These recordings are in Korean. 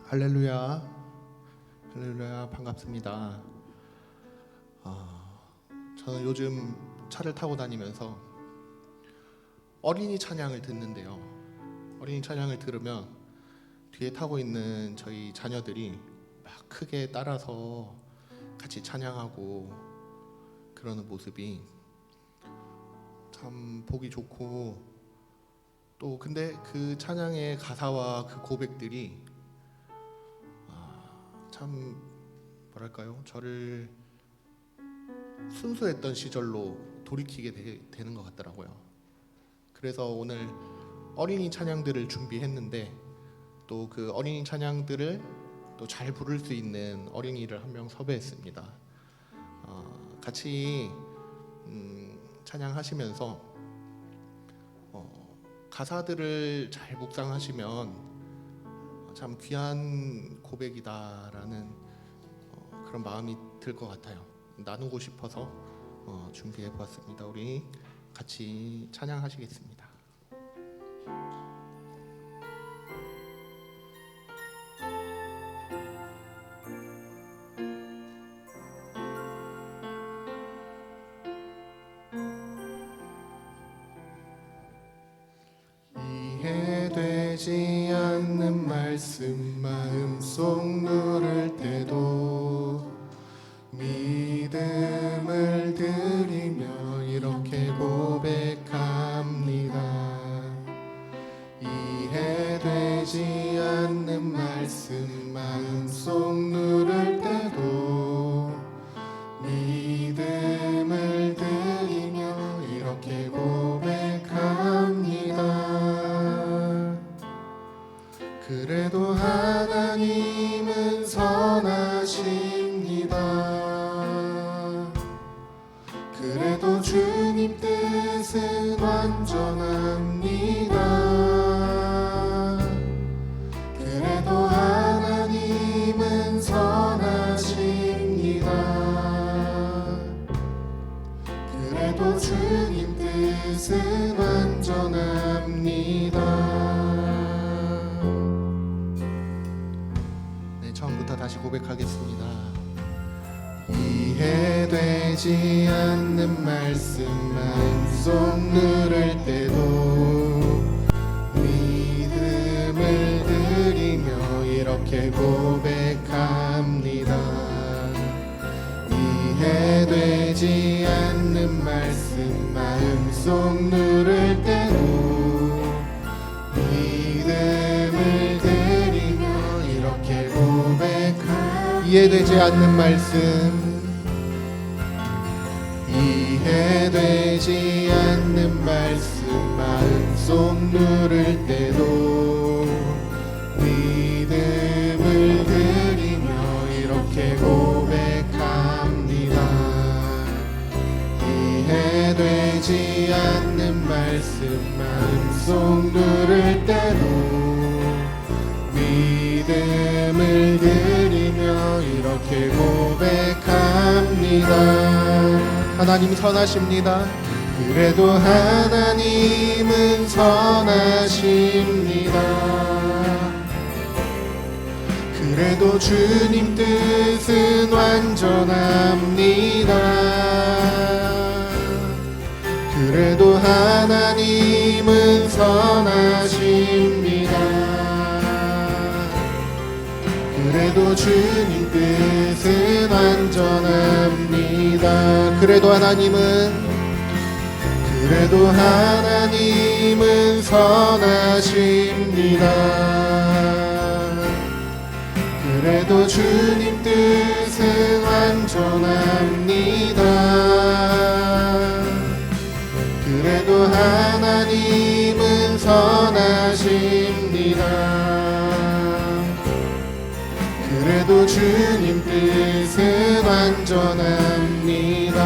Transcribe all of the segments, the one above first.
할렐루야, 할렐루야, 반갑습니다. 저는 요즘 차를 타고 다니면서 어린이 찬양을 듣는데요. 어린이 찬양을 들으면 뒤에 타고 있는 저희 자녀들이 막 크게 따라서 같이 찬양하고 그러는 모습이 참 보기 좋고, 또 근데 그 찬양의 가사와 그 고백들이 참 뭐랄까요, 저를 순수했던 시절로 돌이키게 되는 것 같더라고요. 그래서 오늘 어린이 찬양들을 준비했는데, 또 그 어린이 찬양들을 또 잘 부를 수 있는 어린이를 한 명 섭외했습니다. 같이 찬양하시면서 가사들을 잘 묵상하시면 참 귀한 고백이다라는 그런 마음이 들 것 같아요. 나누고 싶어서 준비해 보았습니다. 우리 같이 찬양하시겠습니다. 이해되지 않는 말씀 마음속 누를 때도 믿음을 드리며 이렇게 고백합니다. 이해되지 않는 말씀 마음속 누를 때도 믿음을 드리며 이렇게 고백합니다. 그래도 하나님은 선하십니다. 그래도 주님 뜻은 완전합니다. 그래도 하나님은 선하십니다. 그래도 주님 뜻은 완전합니다. 처음부터 다시 고백하겠습니다. 이해되지 않는 말씀 마음속 누를 때도 믿음을 드리며 이렇게 고백합니다. 이해되지 않는 말씀 마음속 누를 때도 믿음을 드리며 이렇게 이해되지 않는 말씀, 이해되지 않는 말씀 마음속 누를 때도 믿음을 드리며 이렇게 고백합니다. 이해되지 않는 말씀 마음속 누를 때도 믿음을 드리며 이렇게 고백합니다. 하나님 선하십니다. 그래도 하나님은 선하십니다. 그래도 주님 뜻은 완전합니다. 그래도 하나님은 선하십니다. 그래도 주님 뜻은 완전합니다. 그래도 하나님은 선하십니다. 그래도 주님 뜻은 완전합니다. 그래도 하나님은 선하십니다. 그래도 주님 뜻은 완전합니다.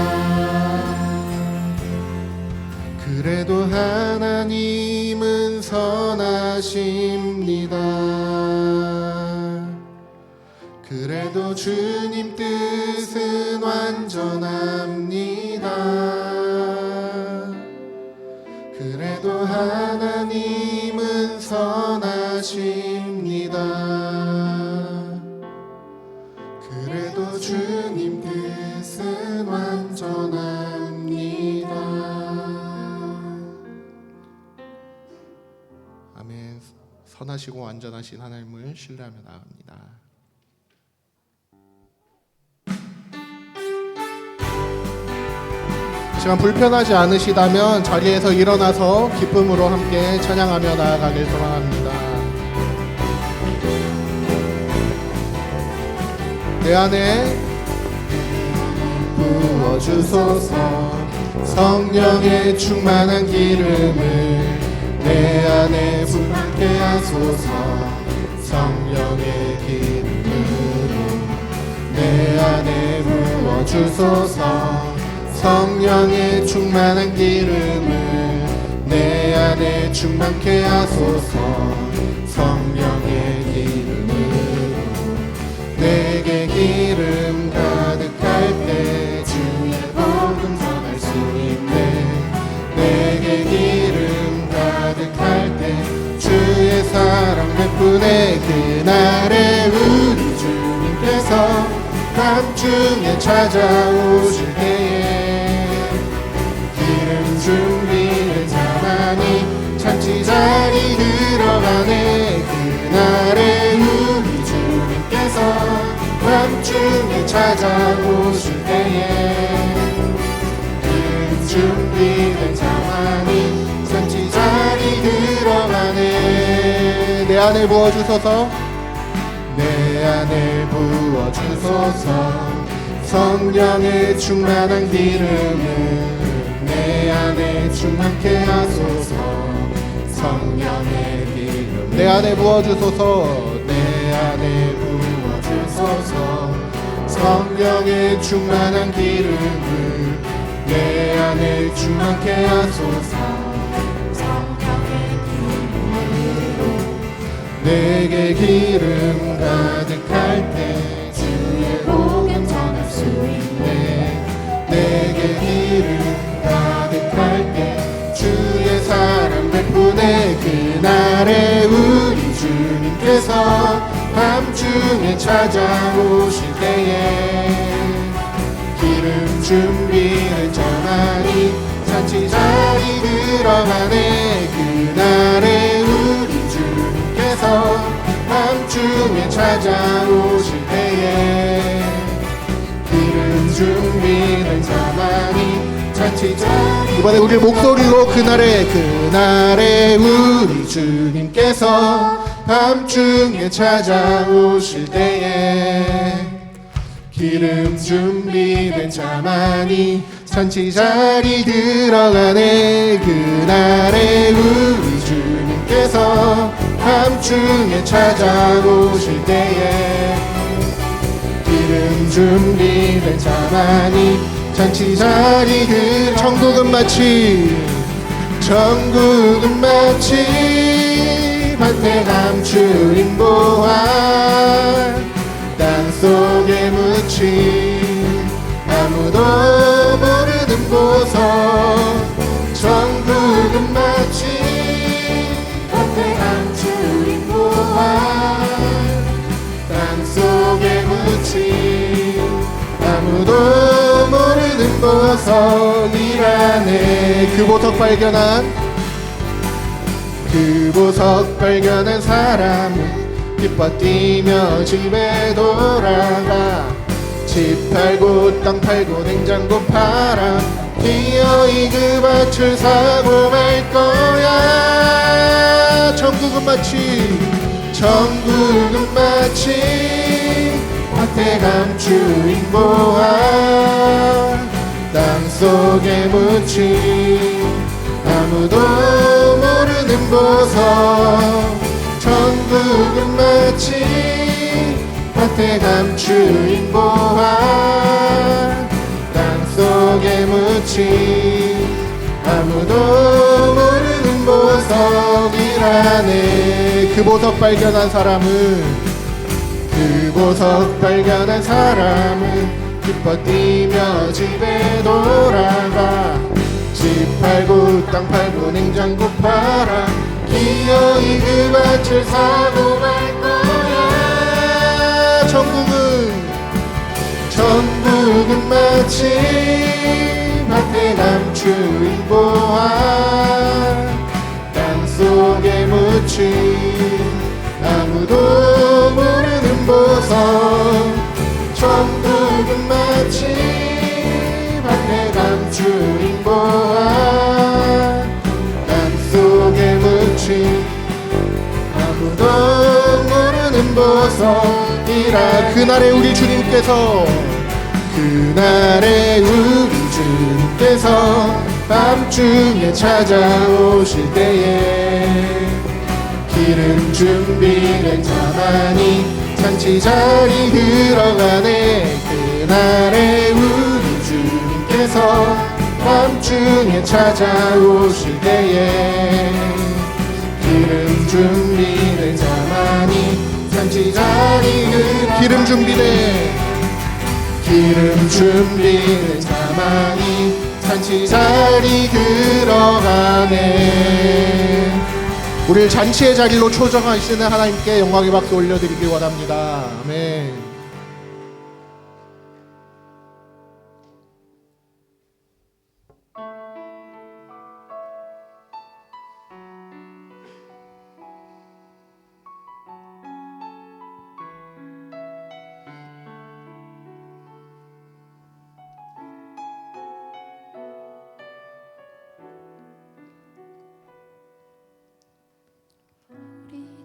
그래도 하나님은 선하십니다. 그래도 주님 뜻은 완전합니다. 그래도 하나님은 선하십니다. 선하시고 안전하신 하나님을 신뢰하며 나아갑니다. 시간 불편하지 않으시다면 자리에서 일어나서 기쁨으로 함께 찬양하며 나아가길 소망합니다. 내 안에 부어주소서. 성령의 충만한 기름을 내 안에 불하게 하소서. 성령의 기름으로 내 안에 부어주소서. 성령의 충만한 기름을 내 안에 충만케 하소서. 성령의 기름으로 내게 기름 가득할 때 주의 복음 전할 수 있네. 내게 기름 가득할 때 주의 사랑 베푸네. 그날에 우리 주님께서 밤중에 찾아오실 때에 기름 준비된 자만이 잔치 자리 들어가네. 그날에 우리 주님께서 밤중에 찾아오실 때에 기름 준비된 자만이 잔치 자리 들어가네. 내 안에 부어주소서. 내 안에 부어주소서. 성령의 충만한 기름을 내 안에 충만케 하소서. 성령의 기름 내 안에 부어주소서. 내 안에 부어주소서. 성령의 충만한 기름을 내 안에 충만케 하소서. 성령의 기름으로 내게 기름 가득할 때 주의 복음 전할 수 있네. 내게 기름 가득할 때 주의 사랑 베푸네. 그날에 우리 주님께서 밤중에 찾아오실 때에 기름 준비된 자만이 잔치 자리 들어가네. 그날에 우리 주님께서 밤중에 찾아오실 때에 기름 준비된 자만이 잔치 자리. 이번에 우리 목소리로 그날에 우리 주님께서 밤중에 찾아오실 때에 기름 준비된 자만이 잔치 자리 들어가네. 그날에 우리 주님께서 밤중에 찾아오실 때에 기름 준비된 자만이 잔치 자리 들. 천국은 마치 밭에 감추인 보화 땅속에 묻힌 아무도 모르는 보석. 천국은 마치 밭에 감추인 보화 땅속에 묻힌 아무도 모르는 보석이라네. 그 보석 발견한 사람은 기뻐 뛰며 집에 돌아가. 집 팔고 땅 팔고 냉장고 팔아 기어이 그 밭을 사고 말 거야. 천국은 마치 밭에 감추인 보화 땅속에 묻힌 아무도 모르는 보석. 천국은 마치 밭에 감추인 보화 땅속에 묻힌 아무도 모르는 보석이라네. 그 보석 발견한 사람은 기뻐 뛰며 집에 돌아가. 집 팔고 땅 팔고 냉장고 팔아 기어이 그 밭을 사고 말 거야. 천국은 마치 밭에 감추인 보화 땅속에 묻힌 할렐루야. 그날에 우리 주님께서 그날에 우리 주님께서 밤중에 찾아오실 때에 기름 준비된 자만이 잔치 자리 들어가네. 그날에 우리 주님께서 밤중에 찾아오실 때에 기름 준비된 자만이 잔치 자리 기름 준비된 자만이 잔치 자리 들어가네. 우리를 잔치의 자리로 초청하시는 하나님께 영광의 박수 올려드리길 원합니다. 아멘.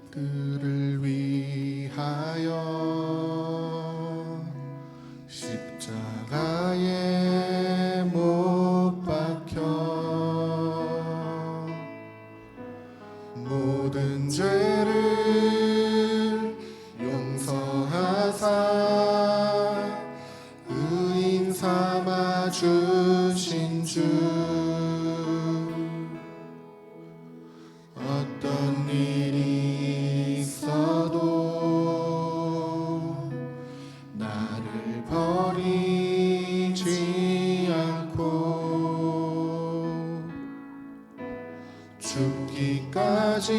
그를 위하여 십자가에 못 박혀 모든 죄를 용서하사 의인 삼아 주신 주 어떤 일이 있어도 나를 버리지 않고 죽기까지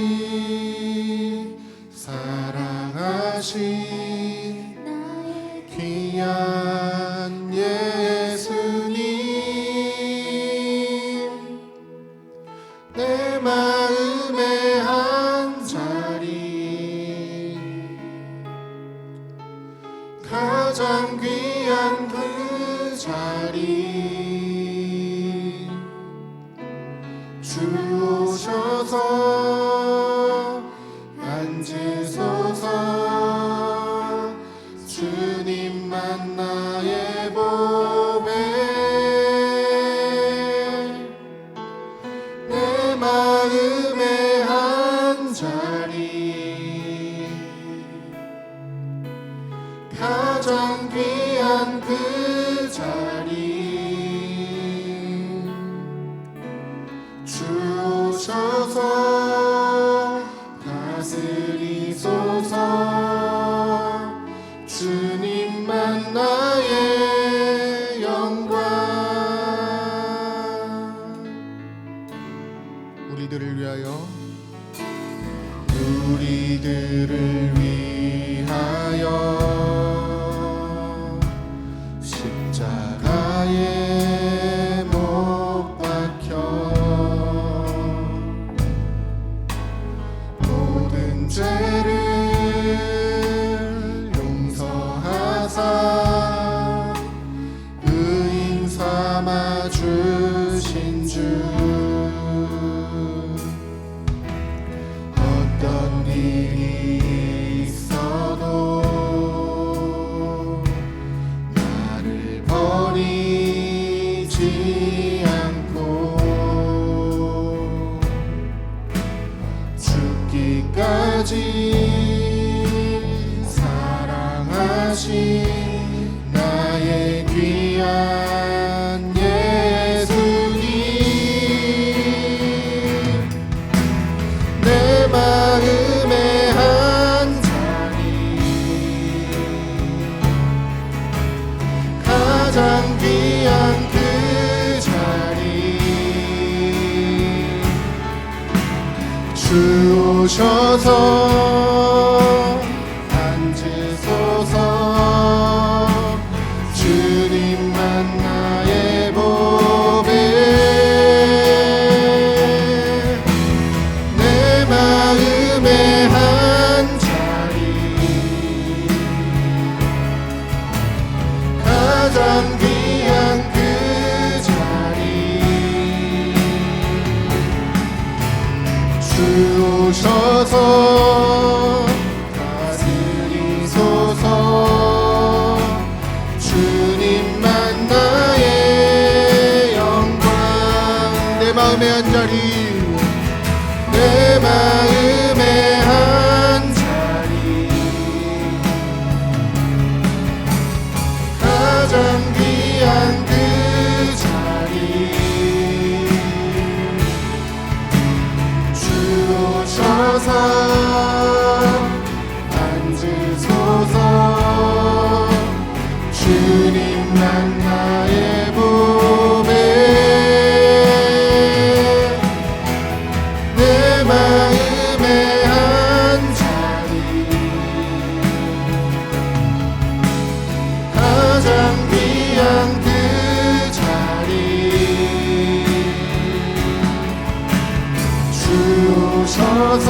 사랑하신 나의 귀한 예수님 내 마음의 한 자리 가장 귀한 그 자리 주 오셔서 앉으소서 주님만 나의 보배 내 마음의 한 자리 가장 귀한 그 자리 주 오셔서 다스리소서 주님만 나의 영광 우리들을 위하여 십자가에 못 박혀 모든 죄를 용서하사 의인 삼아 주신 주 어떤 일이 있어도 나를 버리지 않고 죽기까지 사랑하신 나의 귀한 예수님 내 마음의 한 자리 가장 귀한 그 자리 주 오셔서 앉으소서 주님만 나의 보배 내 마음의 한 자리 가장 귀한 그 자리 주 오셔서 다스리소서 마음의 한 자리, 내 마음의 한 자리, 가장 귀한 그 자리, 주 오셔서 앉으소서. 주님만 나의 몸에, 내 마음의 한 자리, 가장 귀한 그 자리, 주 오셔서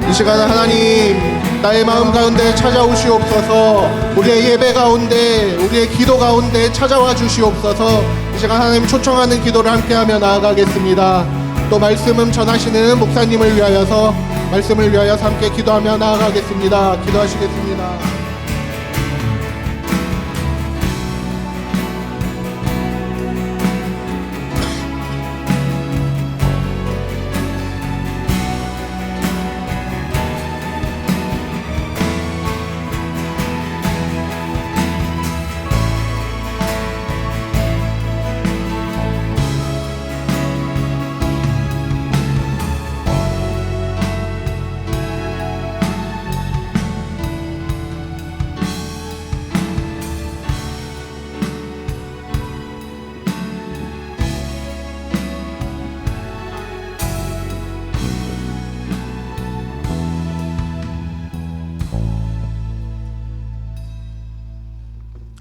이 시간 하나님, 나의 마음 가운데 찾아오시옵소서. 우리의 예배 가운데, 우리의 기도 가운데 찾아와 주시옵소서. 이 시간 하나님 초청하는 기도를 함께하며 나아가겠습니다. 또 말씀을 전하시는 목사님을 위하여서, 말씀을 위하여서 함께 기도하며 나아가겠습니다. 기도하시겠습니다.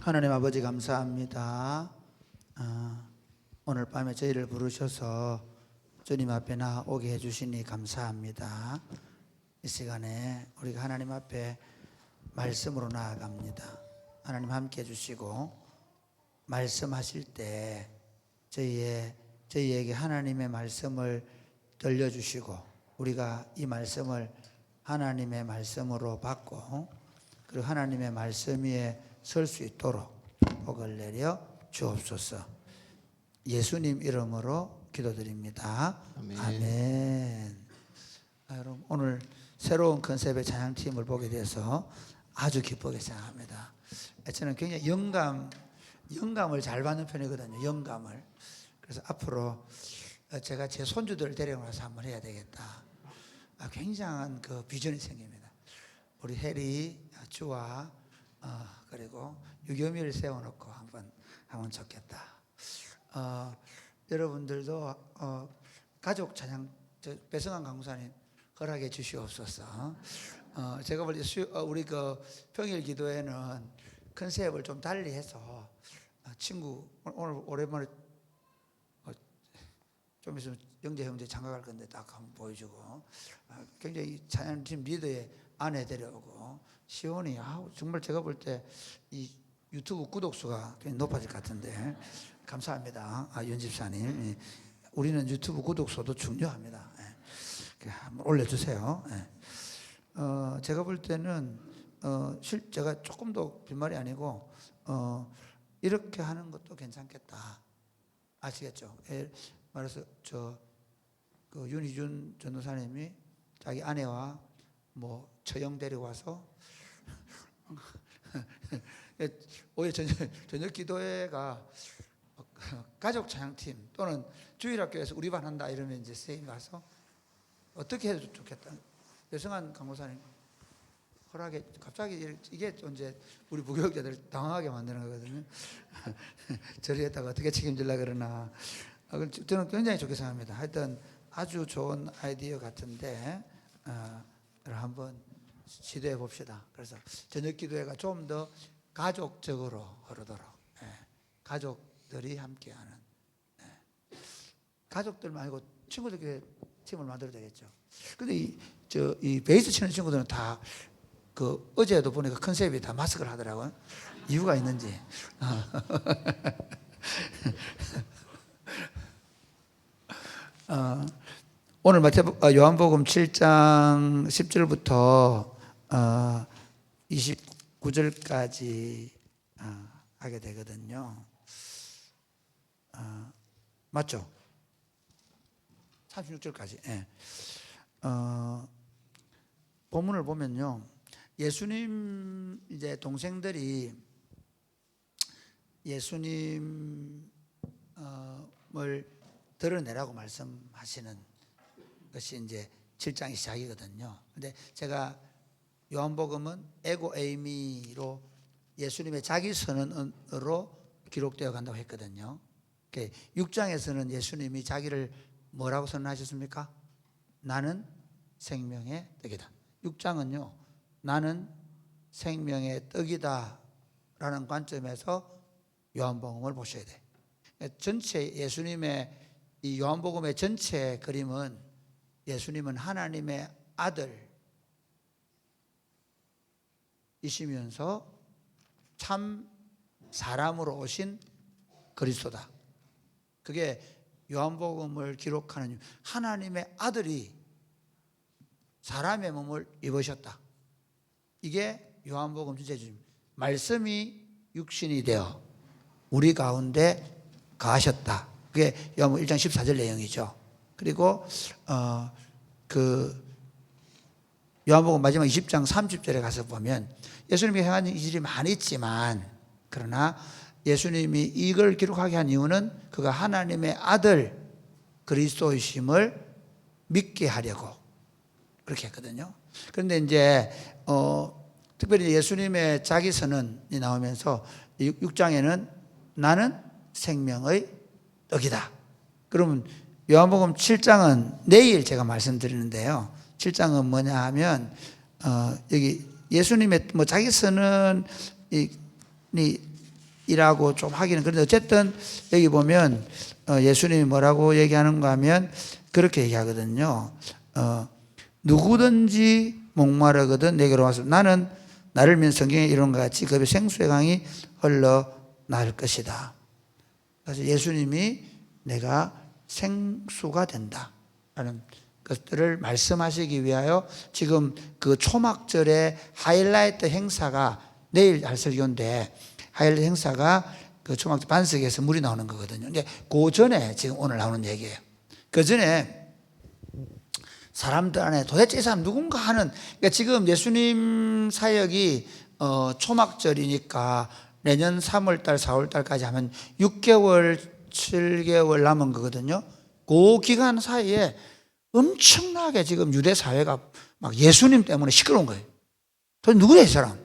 하나님 아버지 감사합니다. 오늘 밤에 저희를 부르셔서 주님 앞에 나오게 해주시니 감사합니다. 이 시간에 우리가 하나님 앞에 말씀으로 나아갑니다. 하나님 함께 해주시고 말씀하실 때 저희에게 하나님의 말씀을 들려주시고 우리가 이 말씀을 하나님의 말씀으로 받고 그리고 하나님의 말씀 위에 설 수 있도록 복을 내려 주옵소서. 예수님 이름으로 기도드립니다. 아멘. 아멘. 여러분 오늘 새로운 컨셉의 찬양팀을 보게 돼서 아주 기쁘게 생각합니다. 저는 굉장히 영감을 잘 받는 편이거든요. 영감을. 그래서 앞으로 제가 제 손주들을 데려와서 한번 해야 되겠다. 굉장한 그 비전이 생깁니다. 우리 해리, 주와 그리고 유겸이를 세워놓고 한번 하면 좋겠다. 여러분들도 가족 찬양 배성환 강사님 허락해 주시옵소서. 제가 볼 때 우리 그 평일 기도회는 컨셉을 좀 달리해서 친구 오늘 오랜만에 좀 있으면 영재 형제 장가갈 건데 딱 한번 보여주고 굉장히 찬양팀 리더의 아내 데려오고 시온이 정말 제가 볼 때 이 유튜브 구독수가 굉장히 높아질 것 같은데 감사합니다. 윤 집사님. 우리는 유튜브 구독수도 중요합니다. 한번 올려주세요. 제가 볼 때는 제가 조금 더 빈말이 아니고 이렇게 하는 것도 괜찮겠다. 아시겠죠? 말해서 그 윤희준 전도사님이 자기 아내와 뭐 처형 데리고 와서 오늘 저녁 기도회가 가족 찬양팀 또는 주일학교에서 우리 반 한다 이러면 이제 선생님 가서 어떻게 해도 좋겠다. 배성환 강목사님 허락에 갑자기 이게 이제 우리 부교육자들 당황하게 만드는 거거든요. 저리 했다가 어떻게 책임질라 그러나 저는 굉장히 좋게 생각합니다. 하여튼 아주 좋은 아이디어 같은데 한번 시도해 봅시다. 그래서 저녁 기도회가 좀 더 가족적으로 흐르도록 가족들이 함께하는 가족들 말고 친구들끼리 팀을 만들어야 되겠죠. 근데 이 베이스 치는 친구들은 다 그 어제도 보니까 컨셉이 다 마스크를 하더라고요. 이유가 있는지. 오늘 요한복음 7장 10절부터 9절까지 하게 되거든요. 맞죠? 36절까지. 예. 본문을 보면요, 예수님 이제 동생들이 예수님을 드러내라고 말씀하시는 것이 이제 7장의 시작이거든요. 근데 제가 요한복음은 에고 에이미로 예수님의 자기 선언으로 기록되어 간다고 했거든요. 6장에서는 예수님이 자기를 뭐라고 선언하셨습니까? 나는 생명의 떡이다. 6장은요, 나는 생명의 떡이다 라는 관점에서 요한복음을 보셔야 돼요. 전체 예수님의 이 요한복음의 전체 그림은 예수님은 하나님의 아들이시면서 참 사람으로 오신 그리스도다. 그게 요한복음을 기록하는 하나님의 아들이 사람의 몸을 입으셨다. 이게 요한복음 주제입니다. 말씀이 육신이 되어 우리 가운데 거하셨다. 그게 요한복음 1장 14절 내용이죠. 그리고 요한복음 마지막 20장 30절에 가서 보면 예수님이 행한 일이 많이 있지만 그러나 예수님이 이걸 기록하게 한 이유는 그가 하나님의 아들 그리스도이심을 믿게 하려고 그렇게 했거든요. 그런데 이제 특별히 예수님의 자기 선언이 나오면서 6장에는 나는 생명의 떡이다. 그러면 요한복음 7장은 내일 제가 말씀드리는데요. 7장은 뭐냐 하면 여기 예수님의 뭐 자기 선언이 이라고 좀 하기는 그런데 어쨌든 여기 보면 예수님이 뭐라고 얘기하는가 하면 그렇게 얘기하거든요. 누구든지 목마르거든 내게로 와서 나는 나를 믿는 성경에 이런 것 같이 그 생수의 강이 흘러 나을 것이다. 그래서 예수님이 내가 생수가 된다라는 것들을 말씀하시기 위하여 지금 그 초막절의 하이라이트 행사가 내일 할 설교인데 하이라이트 행사가 그 초막절 반석에서 물이 나오는 거거든요. 근데 그 전에 지금 오늘 나오는 얘기예요. 그 전에 사람들 안에 도대체 이 사람 누군가 하는, 그러니까 지금 예수님 사역이 초막절이니까 내년 3월달, 4월달까지 하면 6개월, 7개월 남은 거거든요. 그 기간 사이에 엄청나게 지금 유대 사회가 막 예수님 때문에 시끄러운 거예요. 도대체 누구야 이 사람?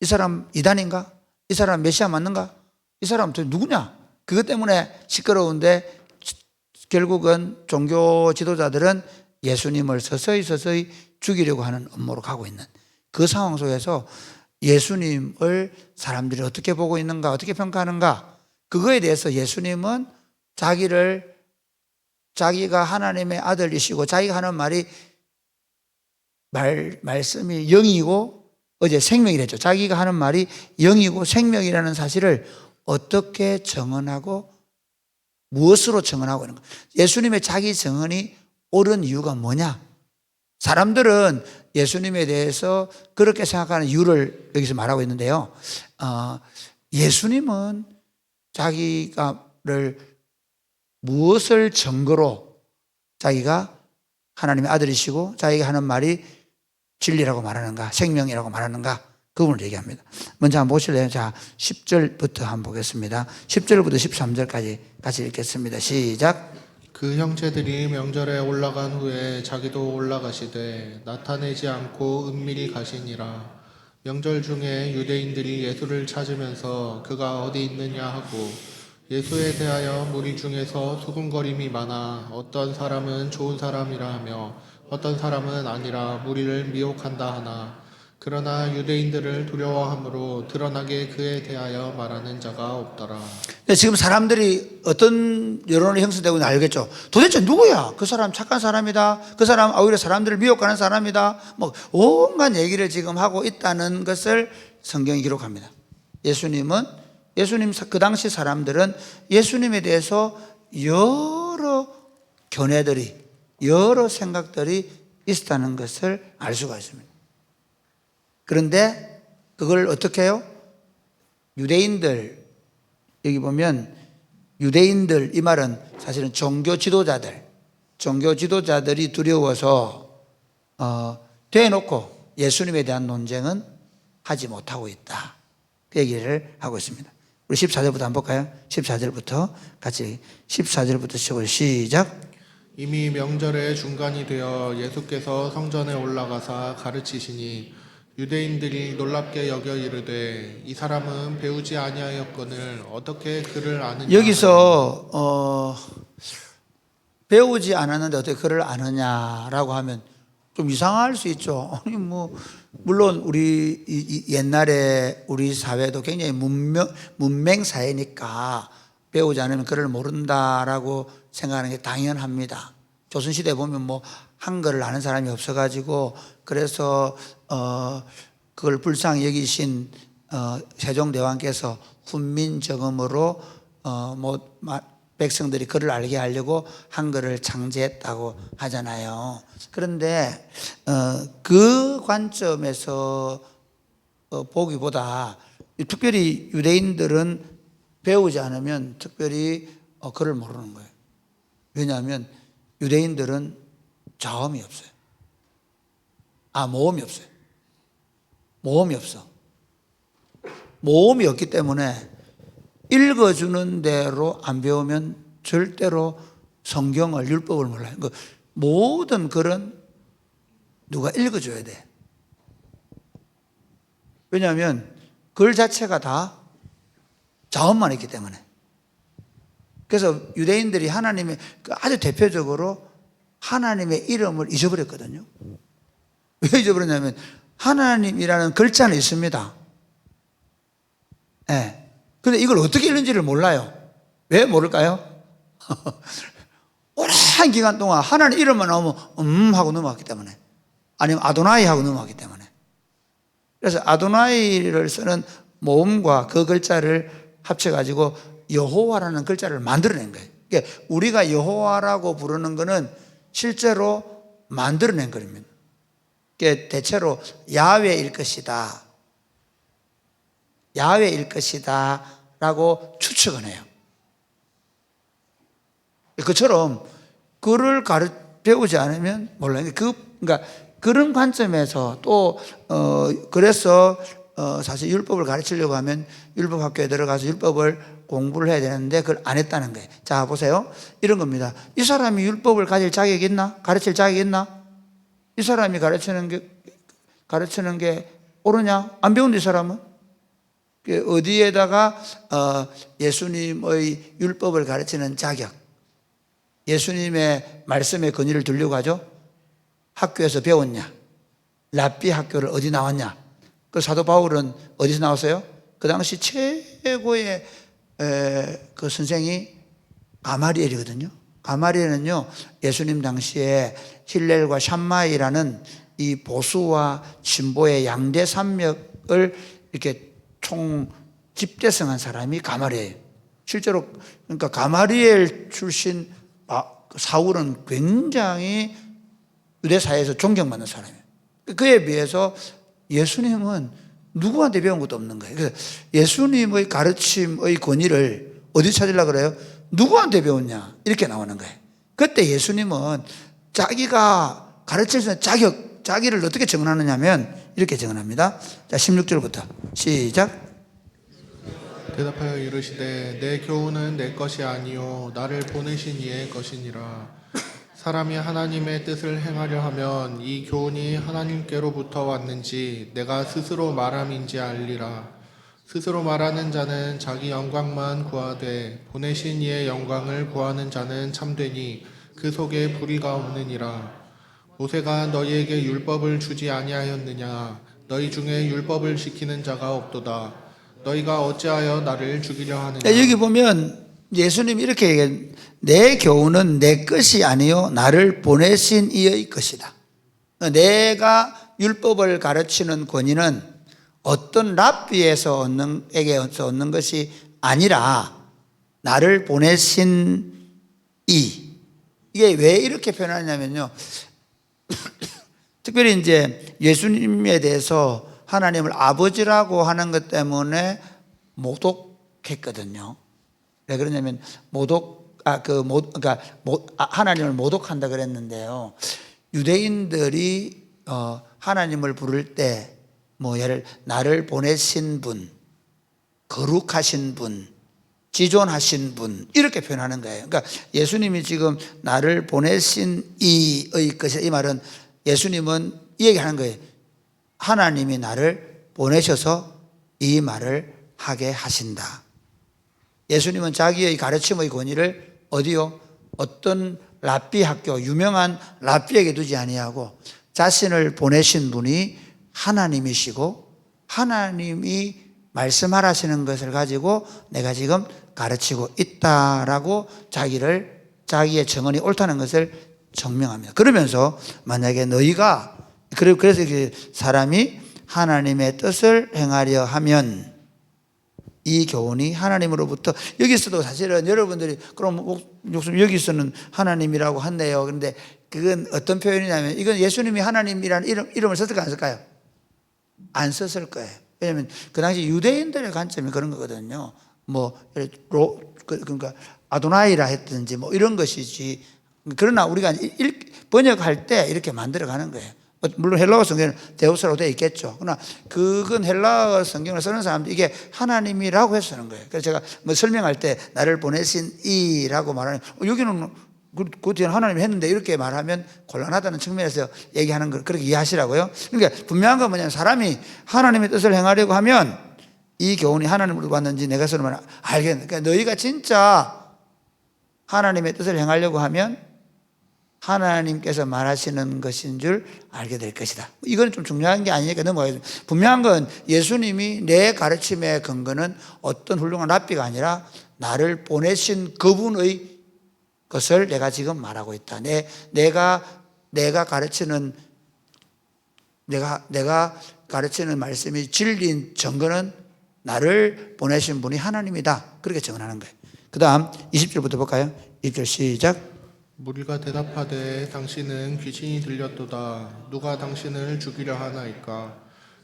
이 사람 이단인가? 이 사람 메시아 맞는가? 이 사람 도대체 누구냐? 그것 때문에 시끄러운데 결국은 종교 지도자들은 예수님을 서서히 죽이려고 하는 음모로 가고 있는 그 상황 속에서 예수님을 사람들이 어떻게 보고 있는가, 어떻게 평가하는가, 그거에 대해서 예수님은 자기가 하나님의 아들이시고 자기가 하는 말씀이 영이고 어제 생명이랬죠. 자기가 하는 말이 영이고 생명이라는 사실을 어떻게 정언하고 무엇으로 정언하고 있는 가 예수님의 자기 정언이 옳은 이유가 뭐냐? 사람들은 예수님에 대해서 그렇게 생각하는 이유를 여기서 말하고 있는데요. 예수님은 자기가를 무엇을 증거로 자기가 하나님의 아들이시고 자기가 하는 말이 진리라고 말하는가, 생명이라고 말하는가, 그 부분을 얘기합니다. 먼저 한번 보실래요? 자, 10절부터 한번 보겠습니다. 10절부터 13절까지 같이 읽겠습니다. 시작. 그 형제들이 명절에 올라간 후에 자기도 올라가시되 나타내지 않고 은밀히 가시니라. 명절 중에 유대인들이 예수를 찾으면서 그가 어디 있느냐 하고 예수에 대하여 무리 중에서 수군거림이 많아 어떤 사람은 좋은 사람이라 하며 어떤 사람은 아니라 무리를 미혹한다 하나 그러나 유대인들을 두려워함으로 드러나게 그에 대하여 말하는 자가 없더라. 지금 사람들이 어떤 여론이 형성되고 있는지 알겠죠? 도대체 누구야? 그 사람 착한 사람이다. 그 사람 오히려 사람들을 미혹하는 사람이다. 뭐 온갖 얘기를 지금 하고 있다는 것을 성경이 기록합니다. 예수님 그 당시 사람들은 예수님에 대해서 여러 견해들이, 여러 생각들이 있었다는 것을 알 수가 있습니다. 그런데 그걸 어떻게 해요? 유대인들, 여기 보면 유대인들, 이 말은 사실은 종교 지도자들이 두려워서 대놓고 예수님에 대한 논쟁은 하지 못하고 있다, 그 얘기를 하고 있습니다. 우리 14절부터 한번 볼까요? 14절부터 같이 14절부터 15절 시작. 이미 명절의 중간이 되어 예수께서 성전에 올라가사 가르치시니 유대인들이 놀랍게 여겨 이르되 이 사람은 배우지 아니하였거늘 어떻게 그를 아느냐. 여기서 배우지 않았는데 어떻게 그를 아느냐라고 하면 좀 이상할 수 있죠. 아니 뭐 물론 우리 옛날에 우리 사회도 굉장히 문맹 사회니까 배우지 않으면 그를 모른다라고 생각하는 게 당연합니다. 조선시대에 보면 뭐 한글을 아는 사람이 없어가지고 그래서 그걸 불쌍히 여기신 세종대왕께서 훈민정음으로 백성들이 글을 알게 하려고 한글을 창제했다고 하잖아요. 그런데 그 관점에서 보기보다 특별히 유대인들은 배우지 않으면 특별히 글을 모르는 거예요. 왜냐하면 유대인들은 자음이 없어요. 모음이 없어요. 모음이 없어. 모음이 없기 때문에 읽어주는 대로 안 배우면 절대로 성경을, 율법을 몰라요. 모든 글은 누가 읽어줘야 돼. 왜냐하면 글 자체가 다 자음만 있기 때문에. 그래서 유대인들이 하나님의 아주 대표적으로 하나님의 이름을 잊어버렸거든요. 왜 잊어버렸냐면 하나님이라는 글자는 있습니다. 네. 근데 이걸 어떻게 읽는지를 몰라요. 왜 모를까요? 오랜 기간 동안 하나님 이름만 나오면 하고 넘어갔기 때문에, 아니면 아도나이 하고 넘어갔기 때문에. 그래서 아도나이를 쓰는 모음과 그 글자를 합쳐가지고 여호와라는 글자를 만들어낸 거예요. 그러니까 우리가 여호와라고 부르는 것은 실제로 만들어낸 글입니다. 그러니까 대체로 야훼일 것이다, 야훼일 것이다 라고 추측을 해요. 그처럼 글을 배우지 않으면 몰라요. 그러니까 그런 관점에서 또 그래서 사실 율법을 가르치려고 하면 율법학교에 들어가서 율법을 공부를 해야 되는데 그걸 안 했다는 거예요. 자 보세요. 이런 겁니다. 이 사람이 율법을 가질 자격이 있나? 가르칠 자격이 있나? 이 사람이 가르치는 게 옳으냐? 안 배운데 이 사람은? 어디에다가 예수님의 율법을 가르치는 자격, 예수님의 말씀의 권위를 두려고 하죠? 학교에서 배웠냐? 랍비 학교를 어디 나왔냐? 그 사도 바울은 어디서 나왔어요? 그 당시 최고의 그 선생이 가마리엘이거든요. 가마리엘은요, 예수님 당시에 힐렐과 샴마이라는 이 보수와 진보의 양대 산맥을 이렇게 총 집대성한 사람이 가마리엘. 실제로 그러니까 가마리엘 출신 사울은 굉장히 유대 사회에서 존경받는 사람이에요. 그에 비해서 예수님은 누구한테 배운 것도 없는 거예요. 그래서 예수님의 가르침의 권위를 어디 찾으려고 그래요? 누구한테 배웠냐? 이렇게 나오는 거예요. 그때 예수님은 자기가 가르칠 수 있는 자기를 어떻게 정언하느냐면 이렇게 정언합니다. 자, 16절부터 시작. 대답하여 이르시되 내 교훈은 내 것이 아니요 나를 보내신 이의 것이니라. 사람이 하나님의 뜻을 행하려 하면 이 교훈이 하나님께로부터 왔는지 내가 스스로 말함인지 알리라. 스스로 말하는 자는 자기 영광만 구하되 보내신 이의 영광을 구하는 자는 참되니 그 속에 불의가 없느니라. 모세가 너희에게 율법을 주지 아니하였느냐? 너희 중에 율법을 지키는 자가 없도다. 너희가 어찌하여 나를 죽이려 하느냐? 여기 보면 예수님이 이렇게 얘기해요. 내 교훈은 내 것이 아니요 나를 보내신 이의 것이다. 내가 율법을 가르치는 권위는 어떤 랍비에서 얻는 것이 아니라 나를 보내신 이게 왜 이렇게 표현하냐면요. 특별히 이제 예수님에 대해서 하나님을 아버지라고 하는 것 때문에 모독했거든요. 왜 그러냐면 하나님을 모독한다 그랬는데요. 유대인들이 하나님을 부를 때 뭐 나를 보내신 분, 거룩하신 분, 지존하신 분 이렇게 표현하는 거예요. 그러니까 예수님이 지금 나를 보내신 이의 것이, 이 말은 예수님은 이 얘기하는 거예요. 하나님이 나를 보내셔서 이 말을 하게 하신다. 예수님은 자기의 가르침의 권위를 어디요? 어떤 랍비 학교, 유명한 랍비에게 두지 아니하고 자신을 보내신 분이 하나님이시고 하나님이 말씀하라시는 것을 가지고 내가 지금 가르치고 있다라고 자기의 정언이 옳다는 것을 증명합니다. 그러면서 만약에 너희가, 그래서 사람이 하나님의 뜻을 행하려 하면 이 교훈이 하나님으로부터, 여기서도 사실은 여러분들이 그럼 여기서는 하나님이라고 한대요. 그런데 그건 어떤 표현이냐면, 이건 예수님이 하나님이라는 이름을 썼을까 안 썼을까요? 안 썼을 거예요. 왜냐하면 그 당시 유대인들의 관점이 그런 거거든요. 뭐 그러니까 아도나이라 했든지 뭐 이런 것이지. 그러나 우리가 번역할 때 이렇게 만들어가는 거예요. 물론 헬라어 성경에는 데우스라고 되어 있겠죠. 그러나 그건 헬라어 성경을 쓰는 사람들 이게 하나님이라고 해서 쓰는 거예요. 그래서 제가 뭐 설명할 때 나를 보내신 이라고 말하는, 여기는 그 뒤에 하나님이 했는데 이렇게 말하면 곤란하다는 측면에서 얘기하는 걸 그렇게 이해하시라고요. 그러니까 분명한 건 뭐냐면, 사람이 하나님의 뜻을 행하려고 하면 이 교훈이 하나님으로 왔는지 내가 쓰는 말 알겠네. 그러니까 너희가 진짜 하나님의 뜻을 행하려고 하면 하나님께서 말하시는 것인 줄 알게 될 것이다. 이건 좀 중요한 게 아니니까 넘어가겠습니다. 분명한 건 예수님이 내 가르침의 근거는 어떤 훌륭한 랍비가 아니라 나를 보내신 그분의 것을 내가 지금 말하고 있다. 내가 가르치는 말씀이 진리인 증거는 나를 보내신 분이 하나님이다. 그렇게 증언하는 거예요. 그 다음 20절부터 볼까요? 20절 시작. 무리가 대답하되 당신은 귀신이 들렸도다. 누가 당신을 죽이려 하나이까?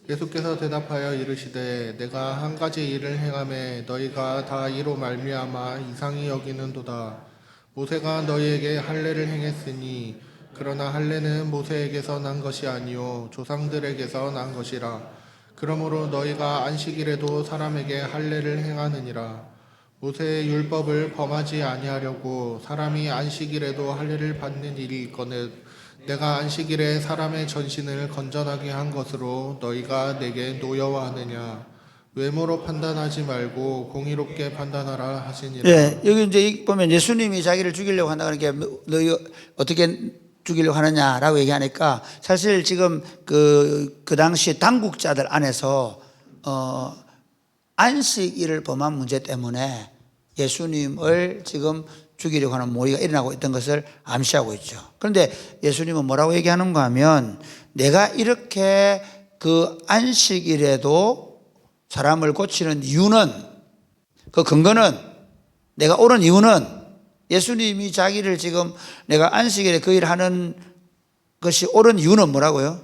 예수께서 대답하여 이르시되 내가 한 가지 일을 행하매 너희가 다 이로 말미암아 이상히 여기는도다. 모세가 너희에게 할례를 행했으니 그러나 할례는 모세에게서 난 것이 아니요 조상들에게서 난 것이라. 그러므로 너희가 안식일에도 사람에게 할례를 행하느니라. 모세의 율법을 범하지 아니하려고 사람이 안식일에도 할례를 받는 일이 있거늘 내가 안식일에 사람의 전신을 건전하게 한 것으로 너희가 내게 노여워하느냐. 외모로 판단하지 말고 공의롭게 판단하라 하시니라. 네, 여기 이제 보면 예수님이 자기를 죽이려고 한다는 게 너희 어떻게 죽이려고 하느냐라고 얘기하니까, 사실 지금 그 당시 당국자들 안에서 안식일을 범한 문제 때문에 예수님을 지금 죽이려고 하는 모의가 일어나고 있던 것을 암시하고 있죠. 그런데 예수님은 뭐라고 얘기하는가 하면, 내가 이렇게 그 안식일에도 사람을 고치는 이유는, 그 근거는, 내가 옳은 이유는, 예수님이 자기를 지금 내가 안식일에 그 일을 하는 것이 옳은 이유는 뭐라고요?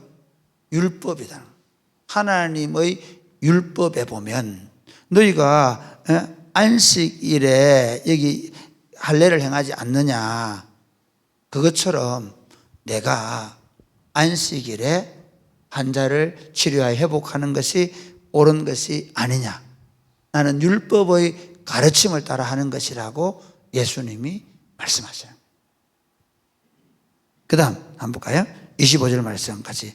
율법이다. 하나님의 율법에 보면 너희가 안식일에 여기 할례를 행하지 않느냐, 그것처럼 내가 안식일에 환자를 치료하여 회복하는 것이 옳은 것이 아니냐, 나는 율법의 가르침을 따라 하는 것이라고 예수님이 말씀하셔요. 그 다음 한번 볼까요? 25절 말씀 같이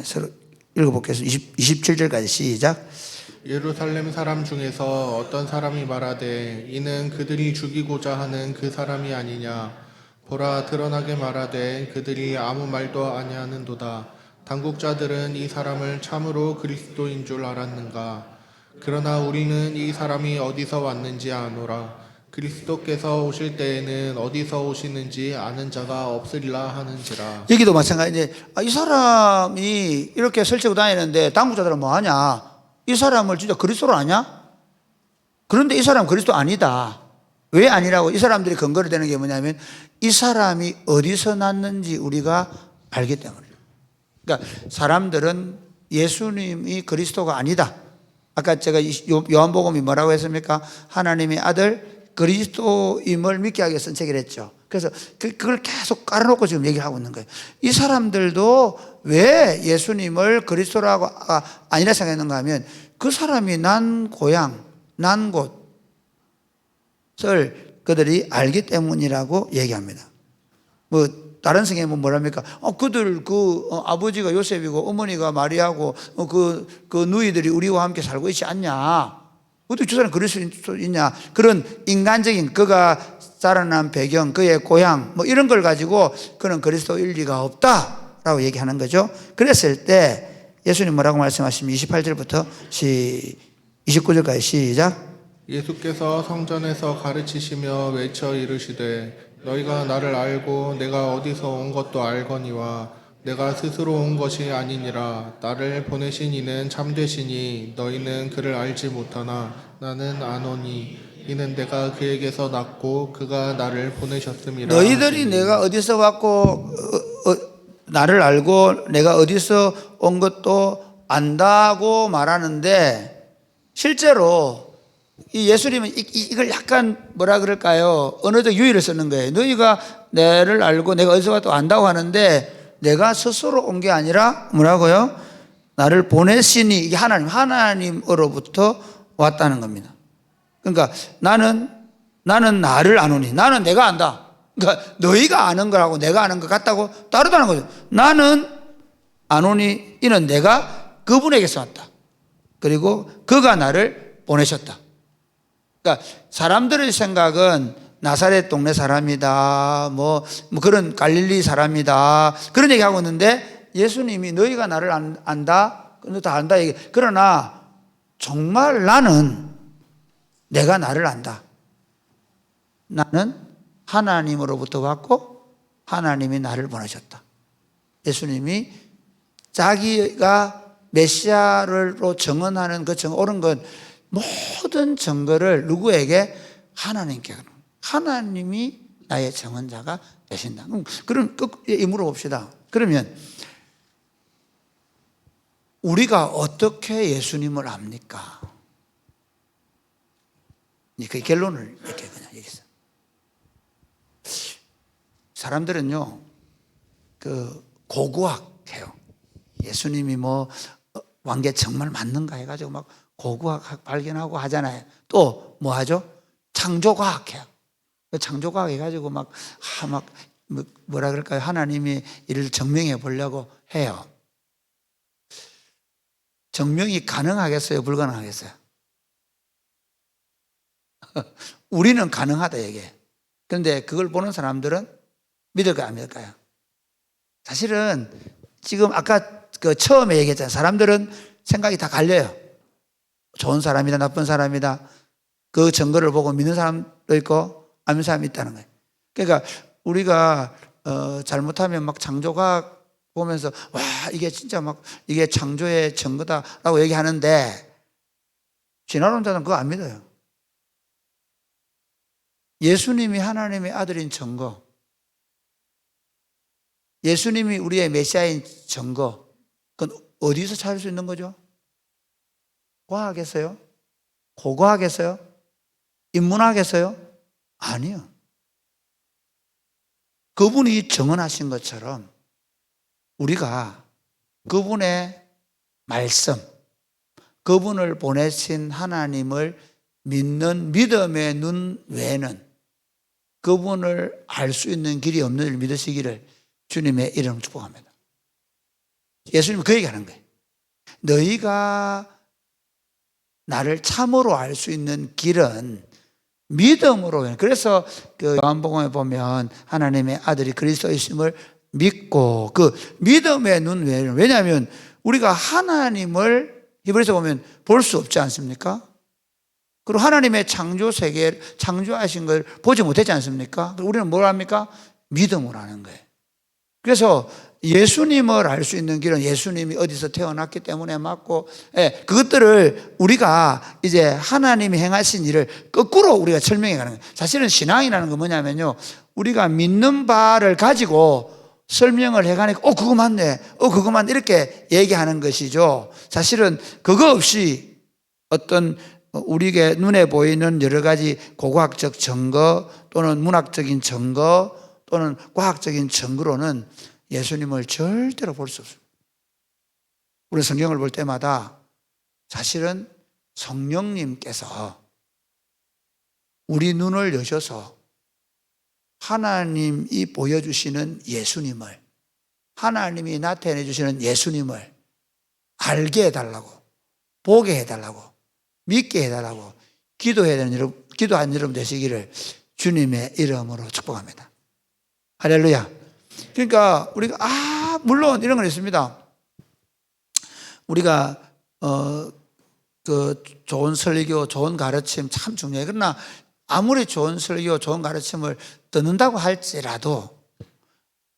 서로 읽어보겠습니다. 27절까지 시작. 예루살렘 사람 중에서 어떤 사람이 말하되 이는 그들이 죽이고자 하는 그 사람이 아니냐. 보라, 드러나게 말하되 그들이 아무 말도 아니하는도다. 당국자들은 이 사람을 참으로 그리스도인 줄 알았는가. 그러나 우리는 이 사람이 어디서 왔는지 아노라. 그리스도께서 오실 때에는 어디서 오시는지 아는 자가 없으리라 하는지라. 여기도 마찬가지. 이 사람이 이렇게 설치고 다니는데 당국자들은 뭐하냐, 이 사람을 진짜 그리스도로 아냐? 그런데 이 사람 그리스도 아니다. 왜 아니라고? 이 사람들이 근거를 대는 게 뭐냐면 이 사람이 어디서 났는지 우리가 알기 때문에. 그러니까 사람들은 예수님이 그리스도가 아니다. 아까 제가 요한복음이 뭐라고 했습니까? 하나님의 아들 그리스도임을 믿게 하기 위해서 책을 했죠. 그래서 그걸 계속 깔아놓고 지금 얘기를 하고 있는 거예요. 이 사람들도 왜 예수님을 그리스도라고 아니라 생각했는가 하면 그 사람이 난 고향, 난 곳을 그들이 알기 때문이라고 얘기합니다. 뭐 다른 성경에 뭐랍니까? 그들 아버지가 요셉이고 어머니가 마리아고 그 누이들이 우리와 함께 살고 있지 않냐? 어떻게 저 사람 그럴 수 있냐? 그런 인간적인 그가 자라난 배경, 그의 고향 뭐 이런 걸 가지고 그는 그리스도일 리가 없다라고 얘기하는 거죠. 그랬을 때 예수님 뭐라고 말씀하시면 28절부터 29절까지 시작. 예수께서 성전에서 가르치시며 외쳐 이르시되 너희가 나를 알고 내가 어디서 온 것도 알거니와 내가 스스로 온 것이 아니니라. 나를 보내신 이는 참되시니 너희는 그를 알지 못하나 나는 아노니 이는 내가 그에게서 났고 그가 나를 보내셨음이라. 너희들이 하시니. 내가 어디서 왔고 나를 알고 내가 어디서 온 것도 안다고 말하는데 실제로 이 예수님은 이걸 약간 뭐라 그럴까요? 언어적 유의를 쓰는 거예요. 너희가 나를 알고 내가 어디서 왔다고 안다고 하는데 내가 스스로 온 게 아니라 뭐라고요? 나를 보내시니 이게 하나님으로부터 왔다는 겁니다. 그러니까 나는 나를 아노니 나는 내가 안다. 그러니까 너희가 아는 거라고 내가 아는 것 같다고 다르다는 거죠. 나는 아노니 이는 내가 그분에게서 왔다. 그리고 그가 나를 보내셨다. 그러니까 사람들의 생각은 나사렛 동네 사람이다, 뭐 그런 갈릴리 사람이다 그런 얘기하고 있는데 예수님이 너희가 나를 안다, 너 다 안다 얘기. 그러나 정말 나는 내가 나를 안다. 나는 하나님으로부터 왔고 하나님이 나를 보내셨다. 예수님이 자기가 메시아로 증언하는 그 옳은 건 모든 증거를 누구에게? 하나님께. 하나님이 나의 증언자가 되신다. 그럼 물어봅시다. 그러면 우리가 어떻게 예수님을 압니까? 그 결론을 이렇게 그냥 얘기했어요. 사람들은요, 고고학해요. 예수님이 왕계 정말 맞는가 해가지고 막 고고학 발견하고 하잖아요. 또 뭐 하죠? 창조과학해요. 창조과학 해가지고 뭐라 그럴까요? 하나님이 이를 증명해 보려고 해요. 증명이 가능하겠어요? 불가능하겠어요? 우리는 가능하다 얘기해. 그런데 그걸 보는 사람들은 믿을까요? 안 믿을까요? 사실은 지금 아까 처음에 얘기했잖아요. 사람들은 생각이 다 갈려요. 좋은 사람이다, 나쁜 사람이다. 그 증거를 보고 믿는 사람도 있고 안 믿는 사람이 있다는 거예요. 그러니까 우리가 잘못하면 막 창조과학 보면서 와 이게 진짜 이게 창조의 증거다라고 얘기하는데 진화론자는 그거 안 믿어요. 예수님이 하나님의 아들인 증거, 예수님이 우리의 메시아인 증거, 그건 어디서 찾을 수 있는 거죠? 과학에서요? 고고학에서요? 인문학에서요? 아니요. 그분이 증언하신 것처럼 우리가 그분의 말씀, 그분을 보내신 하나님을 믿는 믿음의 눈 외에는 그분을 알 수 있는 길이 없는 줄 믿으시기를 주님의 이름으로 축복합니다. 예수님은 그 얘기하는 거예요. 너희가 나를 참으로 알 수 있는 길은 믿음으로. 그래서 요한복음에 보면 하나님의 아들이 그리스도이심을 믿고 그 믿음의 눈 외에는, 왜냐하면 우리가 하나님을 히브리서 보면 볼 수 없지 않습니까? 그리고 하나님의 창조 세계를 창조하신 걸 보지 못했지 않습니까? 우리는 뭘 합니까? 믿음으로 하는 거예요. 그래서 예수님을 알 수 있는 길은 예수님이 어디서 태어났기 때문에 맞고, 그것들을 우리가 이제 하나님이 행하신 일을 거꾸로 우리가 설명해 가는 거예요. 사실은 신앙이라는 건 뭐냐면요, 우리가 믿는 바를 가지고 설명을 해가니까 그거 맞네, 그거 맞네 이렇게 얘기하는 것이죠. 사실은 그거 없이 어떤 우리에게 눈에 보이는 여러 가지 고고학적 증거 또는 문학적인 증거 또는 과학적인 증거로는 예수님을 절대로 볼 수 없습니다. 우리 성경을 볼 때마다 사실은 성령님께서 우리 눈을 여셔서 하나님이 보여주시는 예수님을, 하나님이 나타내 주시는 예수님을 알게 해달라고, 보게 해달라고, 믿게 해달라고 기도하는 여러분 되시기를 주님의 이름으로 축복합니다. 할렐루야. 그러니까 우리가 물론 이런 건 있습니다. 우리가 그 좋은 설교, 좋은 가르침 참 중요해요. 그러나 아무리 좋은 설교, 좋은 가르침을 듣는다고 할지라도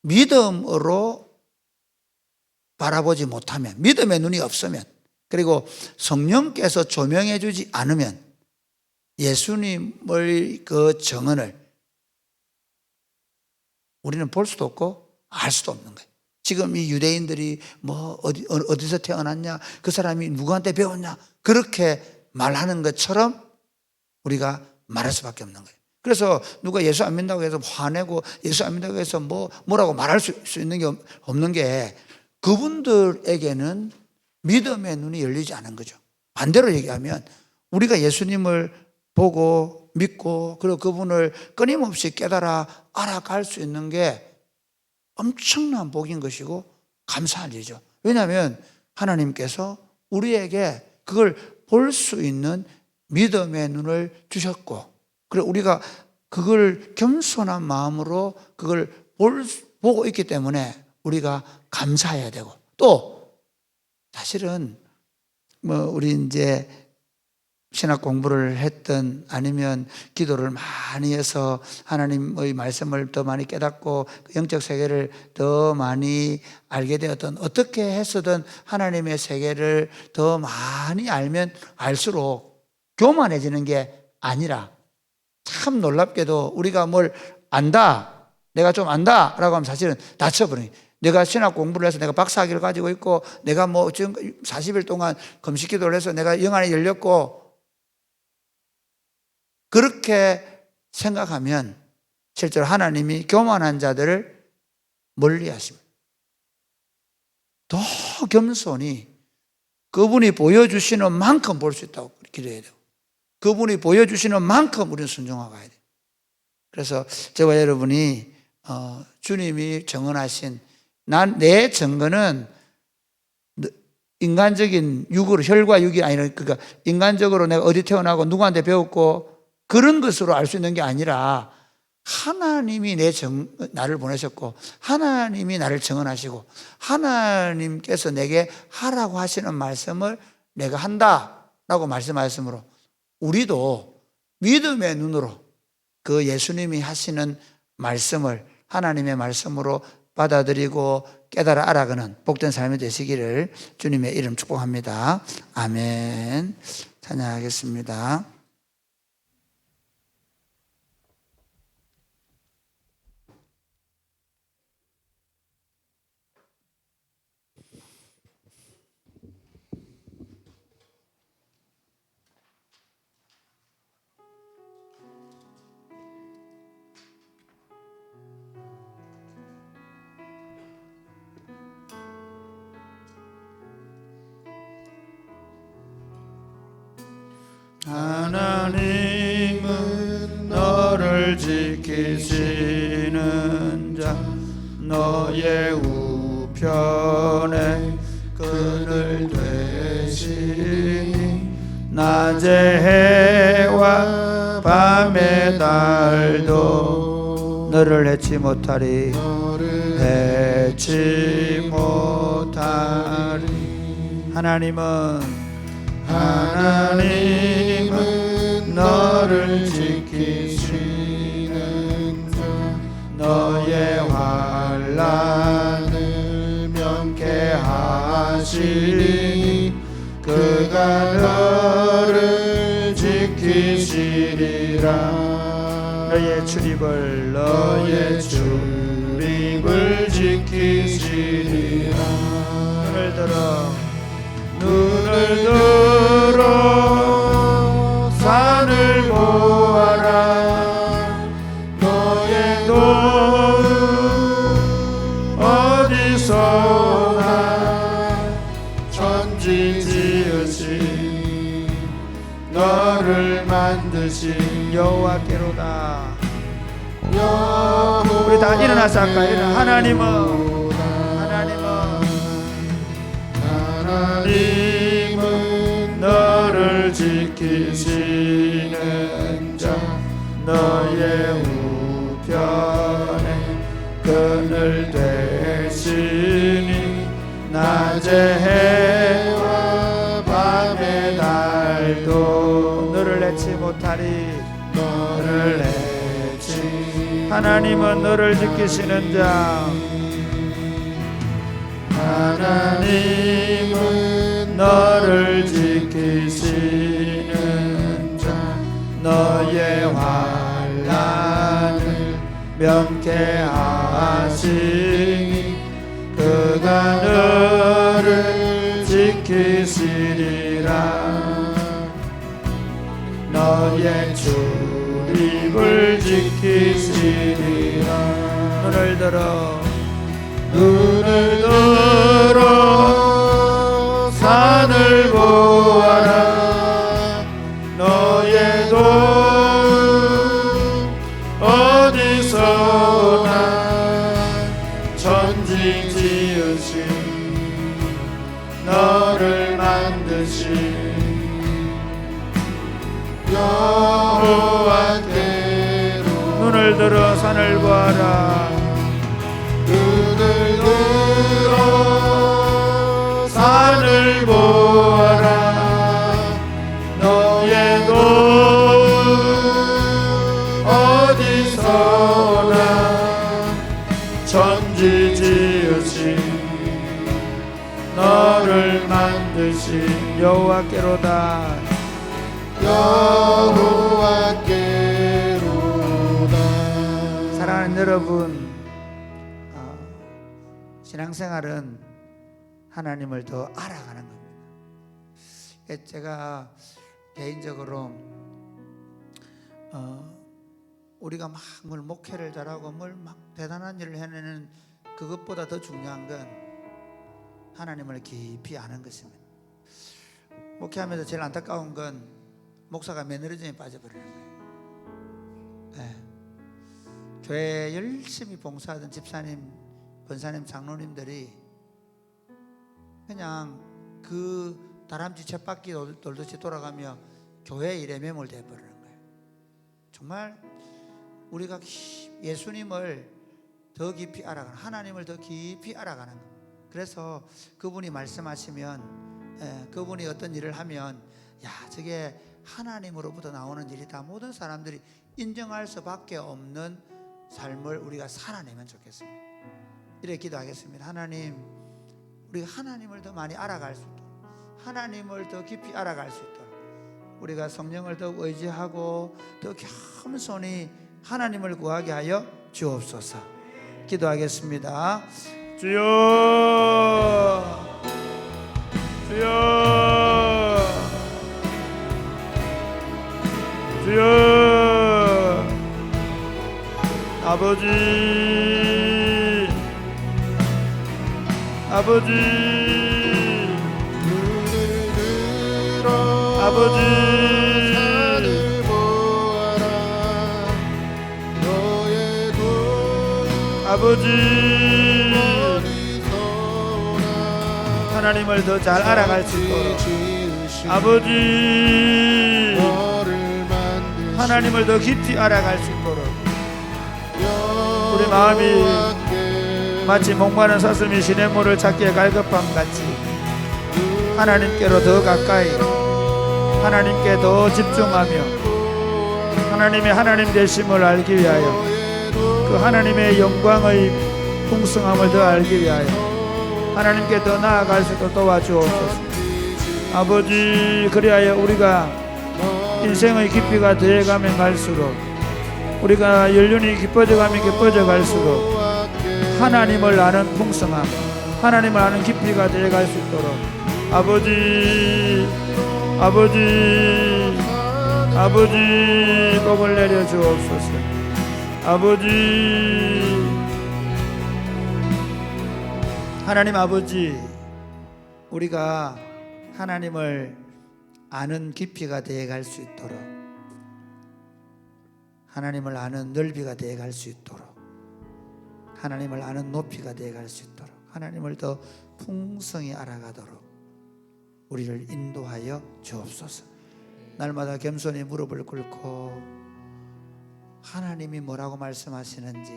믿음으로 바라보지 못하면, 믿음의 눈이 없으면, 그리고 성령께서 조명해 주지 않으면 예수님의 그 정언을 우리는 볼 수도 없고 알 수도 없는 거예요. 지금 이 유대인들이 뭐 어디서 태어났냐, 그 사람이 누구한테 배웠냐, 그렇게 말하는 것처럼 우리가 말할 수밖에 없는 거예요. 그래서 누가 예수 안 믿는다고 해서 화내고 예수 안 믿는다고 해서 뭐라고 말할 수 있는 게 없는 게, 그분들에게는 믿음의 눈이 열리지 않은 거죠. 반대로 얘기하면 우리가 예수님을 보고 믿고 그리고 그분을 끊임없이 깨달아 알아갈 수 있는 게 엄청난 복인 것이고 감사할 일이죠. 왜냐하면 하나님께서 우리에게 그걸 볼 수 있는 믿음의 눈을 주셨고, 그리고 우리가 그걸 겸손한 마음으로 그걸 보고 있기 때문에 우리가 감사해야 되고, 또 사실은 우리 이제 신학 공부를 했던 아니면 기도를 많이 해서 하나님의 말씀을 더 많이 깨닫고 영적 세계를 더 많이 알게 되었던, 어떻게 해서든 하나님의 세계를 더 많이 알면 알수록 교만해지는 게 아니라, 참 놀랍게도 우리가 뭘 안다, 내가 좀 안다 라고 하면 사실은 다쳐버려요. 내가 신학 공부를 해서 내가 박사학위를 가지고 있고 내가 지금 40일 동안 금식 기도를 해서 내가 영안이 열렸고, 그렇게 생각하면 실제로 하나님이 교만한 자들을 멀리 하십니다. 더 겸손히 그분이 보여주시는 만큼 볼 수 있다고 기도해야 돼요. 그분이 보여주시는 만큼 우리는 순종하고 가야 돼요. 그래서 저와 여러분이 주님이 정언하신 내 증거는 인간적인 육으로, 혈과 육이 아니라, 그러니까 인간적으로 내가 어디 태어나고 누구한테 배웠고 그런 것으로 알 수 있는 게 아니라, 하나님이 나를 보내셨고 하나님이 나를 증언하시고 하나님께서 내게 하라고 하시는 말씀을 내가 한다라고 말씀하셨으므로 우리도 믿음의 눈으로 그 예수님이 하시는 말씀을 하나님의 말씀으로 받아들이고 깨달아 알아가는 복된 삶이 되시기를 주님의 이름 축복합니다. 아멘. 찬양하겠습니다. 하나님은 너를 지키시는 자, 너의 우편에 그늘 되시니, 낮의 해와 밤의 달도 너를 해치 못하리, 해치 못하리. 하나님은 너를 지키시는 자, 너의 환난을 면케하시니, 그가 너를 지키시리라. 너의 출입을 입을 지키시리라. 눈을 들어 산을 보아라. 너의 도움 어디서나. 천지 지으신 너를 만드신 여호와께로다. 우리 다 일어나서 할까요? 하나님은 너를 지키시는 자. 너의 우편에 그늘 되시니. 낮의 해와 밤의 달도 너를 내치 못하리. 너를 내치. 하나님은 너를 지키시는 자. 하나님은 너를 지키시는 자. 너의 환난을 면케하시니. 그가 너를 지키시리라. 너의 출입을 지키시리라. 눈을 들어 산을 보아라. 너의 도움 어디서나. 천지 지으신 너를 만드신 여호와께로. 눈을 들어 산을 보아라. 눈을 들어 산을 보아라. 너의 도움 어디서나. 천지 지으신 너를 만드신 여호와께로다. 여호와께로다. 사랑하는 여러분, 신앙생활은 하나님을 더 알아가는 겁니다. 제가 개인적으로 우리가 막 뭘 목회를 잘하고 뭘 막 대단한 일을 해내는 그것보다 더 중요한 건 하나님을 깊이 아는 것입니다. 목회하면서 제일 안타까운 건 목사가 매너리즘에 빠져버리는 거예요. 네. 교회에 열심히 봉사하던 집사님, 권사님, 장로님들이 그냥 그 다람쥐 쳇바퀴 돌듯이 돌아가며 교회 일에 매몰되어 버리는 거예요. 정말 우리가 예수님을 더 깊이 알아가는, 하나님을 더 깊이 알아가는 거예요. 그래서 그분이 말씀하시면, 그분이 어떤 일을 하면 야, 저게 하나님으로부터 나오는 일이다, 모든 사람들이 인정할 수밖에 없는 삶을 우리가 살아내면 좋겠습니다. 이렇게 기도하겠습니다. 하나님, 우리가 하나님을 더 많이 알아갈 수 있도록, 하나님을 더 깊이 알아갈 수 있도록 우리가 성령을 더 의지하고 더 겸손히 하나님을 구하게 하여 주옵소서. 기도하겠습니다. 주여, 주여, 주여. 아버지, 아버지, 아버지, 아버지, 하나님을 더 잘 알아갈 수 있도록, 아버지, 하나님을 더 깊이 알아갈 수 있도록 우리 마음이 마치 목마른 사슴이 시냇물을 찾기에 갈급함 같이 하나님께로 더 가까이, 하나님께 더 집중하며 하나님의 하나님 되심을 알기 위하여, 그 하나님의 영광의 풍성함을 더 알기 위하여 하나님께 더 나아갈 수 있도록 도와주옵소서. 아버지, 그리하여 우리가 인생의 깊이가 더해가면 갈수록, 우리가 연륜이 깊어져가면 깊어져 갈수록 하나님을 아는 풍성함, 하나님을 아는 깊이가 되어갈 수 있도록 아버지 복을 내려 주옵소서. 아버지, 하나님 아버지, 우리가 하나님을 아는 깊이가 되어갈 수 있도록, 하나님을 아는 넓이가 되어갈 수 있도록, 하나님을 아는 높이가 되어갈 수 있도록, 하나님을 더 풍성히 알아가도록 우리를 인도하여 주옵소서. 날마다 겸손히 무릎을 꿇고 하나님이 뭐라고 말씀하시는지,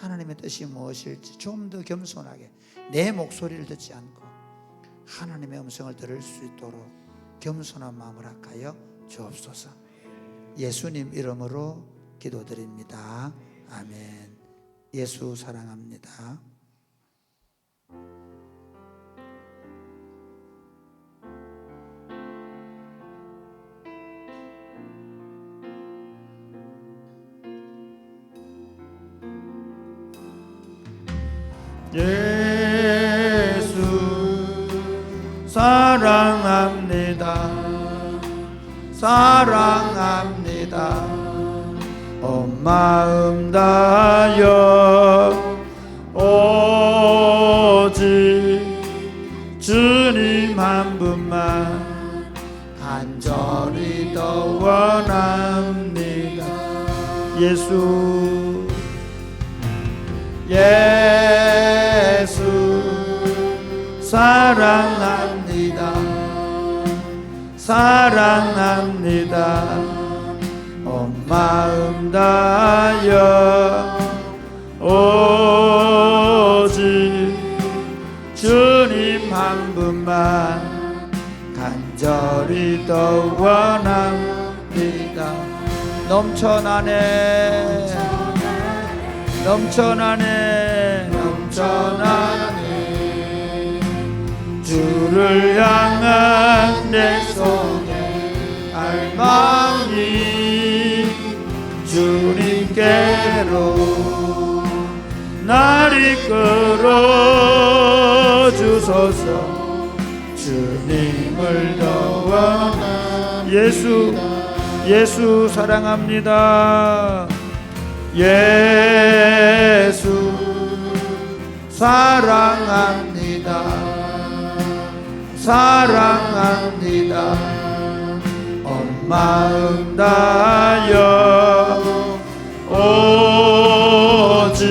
하나님의 뜻이 무엇일지 좀 더 겸손하게 내 목소리를 듣지 않고 하나님의 음성을 들을 수 있도록 겸손한 마음을 합하여 주옵소서. 예수님 이름으로 기도드립니다. 아멘. 예수 사랑합니다. 예수 사랑합니다. 사랑합니다. 온 마음 다하여 오직 주님 한 분만 간절히 더 원합니다. 예수 사랑합니다. 사랑합니다. 온 마음 다하여 오직 주님 한 분만 간절히 더 원합니다. 넘쳐나네 주를 향한 내 속에 갈망이 주님께로 날 이끌어 주소서. 주님을 더 원합니다. 예수 사랑합니다. 예수 사랑합니다. 사랑합니다. 온 마음 다하여 오직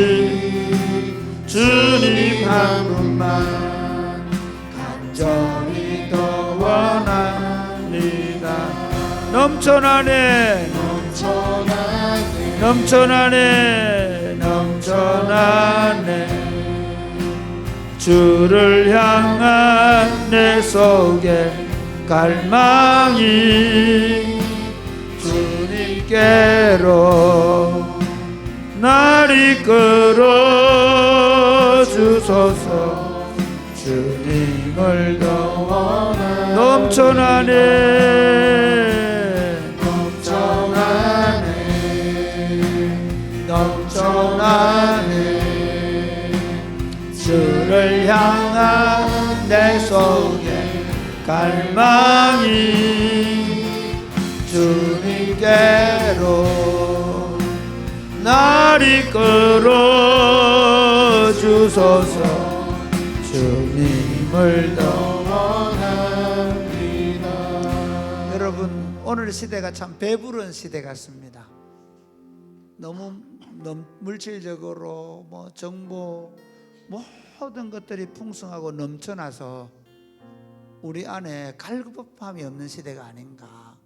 주님 한 분만 간절히 더 원합니다. 넘쳐나네 주를 향한 내 속에 갈망이 주님께로 날 이끌어 주소서. 주님을 더 원하네. 넘쳐나네 주를 향한 내 속에 갈망이 주님께로 날 이끌어 주소서. 주님을 더 원합니다. 여러분, 오늘 시대가 참 배부른 시대 같습니다. 너무 물질적으로 정보 모든 것들이 풍성하고 넘쳐나서 우리 안에 갈급함이 없는 시대가 아닌가.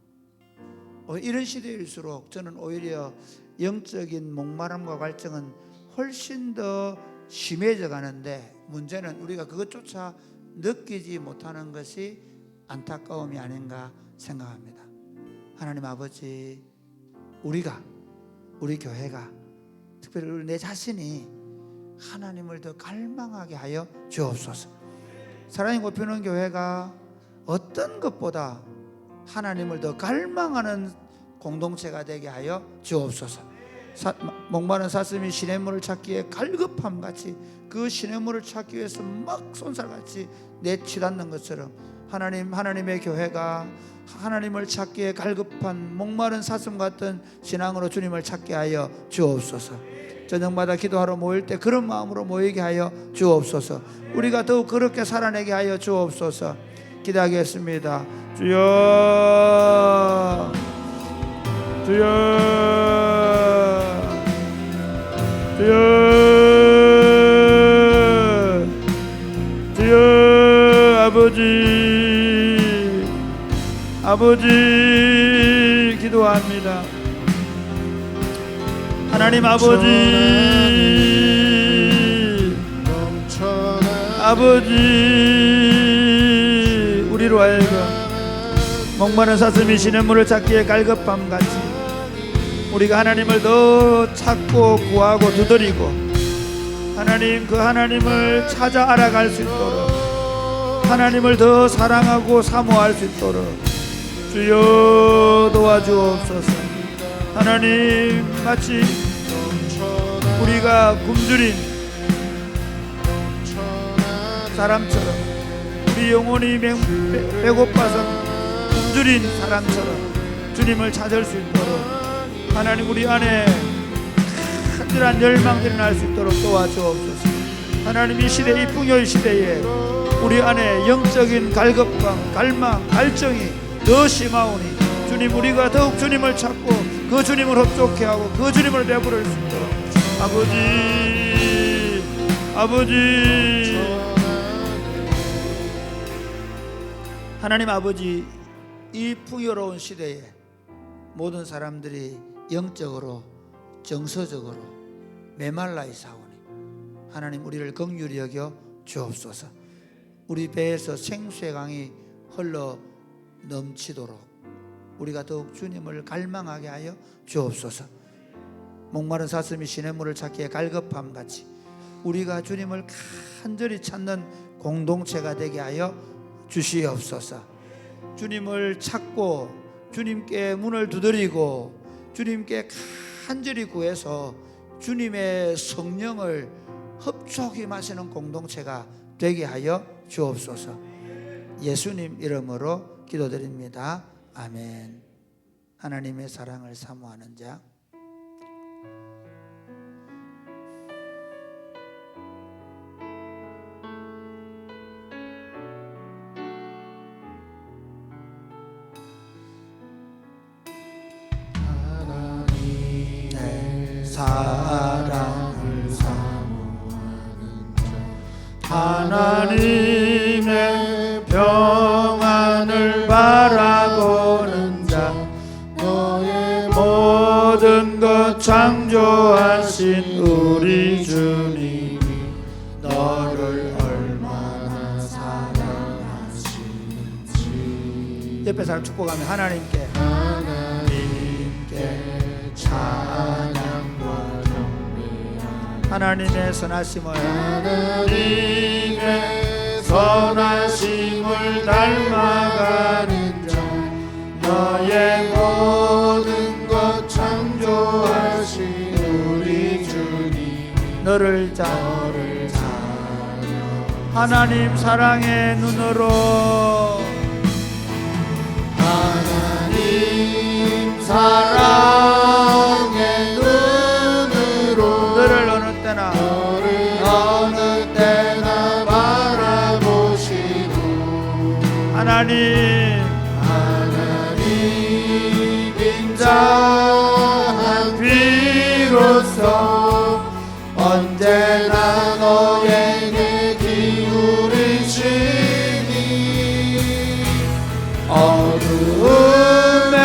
이런 시대일수록 저는 오히려 영적인 목마름과 갈증은 훨씬 더 심해져 가는데, 문제는 우리가 그것조차 느끼지 못하는 것이 안타까움이 아닌가 생각합니다. 하나님 아버지, 우리 교회가, 특별히 내 자신이 하나님을 더 갈망하게 하여 주옵소서. 사랑이 곱히는 교회가 어떤 것보다 하나님을 더 갈망하는 공동체가 되게 하여 주옵소서. 목마른 사슴이 시냇물을 찾기에 갈급함 같이 그 시냇물을 찾기 위해서 막 쏜살같이 내치닫는 것처럼 하나님의 교회가 하나님을 찾기에 갈급한 목마른 사슴 같은 신앙으로 주님을 찾게 하여 주옵소서. 저녁마다 기도하러 모일 때 그런 마음으로 모이게 하여 주옵소서. 우리가 더욱 그렇게 살아내게 하여 주옵소서. 기도하겠습니다. 주여, 주여, 주여, 주여. 아버지 기도합니다. 하나님 아버지, 아버지, 우리로 하여금 목마른 사슴이 시냇물을 찾기에 갈급함 같이 우리가 하나님을 더 찾고 구하고 두드리고 하나님 그 하나님을 찾아 알아갈 수 있도록 하나님을 더 사랑하고 사모할 수 있도록 주여 도와주옵소서. 하나님 마치 우리가 굶주린 사람처럼 우리 영혼이 배고파서 굶주린 사람처럼 주님을 찾을 수 있도록 하나님 우리 안에 간절한 열망들이 날 수 있도록 도와주옵소서. 하나님 이 시대, 이 풍요의 시대에 우리 안에 영적인 갈급함, 갈망, 갈증이 더 심하오니 주님 우리가 더욱 주님을 찾고 그 주님을 흡족해 하고 그 주님을 배부를 수 있도록 아버지 하나님 아버지, 이 풍요로운 시대에 모든 사람들이 영적으로 정서적으로 메말라 있사오니 하나님 우리를 긍휼히 여겨 주옵소서. 우리 배에서 생수의 강이 흘러 넘치도록 우리가 더욱 주님을 갈망하게 하여 주옵소서. 목마른 사슴이 시냇물을 찾기에 갈급함 같이 우리가 주님을 간절히 찾는 공동체가 되게 하여 주시옵소서. 주님을 찾고 주님께 문을 두드리고 주님께 간절히 구해서 주님의 성령을 흡족히 마시는 공동체가 되게 하여 주옵소서. 예수님 이름으로 기도드립니다. 아멘. 하나님의 사랑을 사모하는 자, 사랑을 사모하는 자, 하나님의 평안을 바라보는 자, 너의 모든 것 창조하신 우리 주님이 너를 얼마나 사랑하시는지. 옆에 사람 축복하면 하나님께 찬양과 경배하는 하나님의 선하심을 닮아가는 자, 너의 모든 것 창조하신 우리 주님 너를 찬양. 하나님 사랑의 눈으로 하나님 사랑의 눈으로 너를 어느 때나 바라보시고 하나님 인자한 귀로서 언제나 너에게 기울이시니 어두움에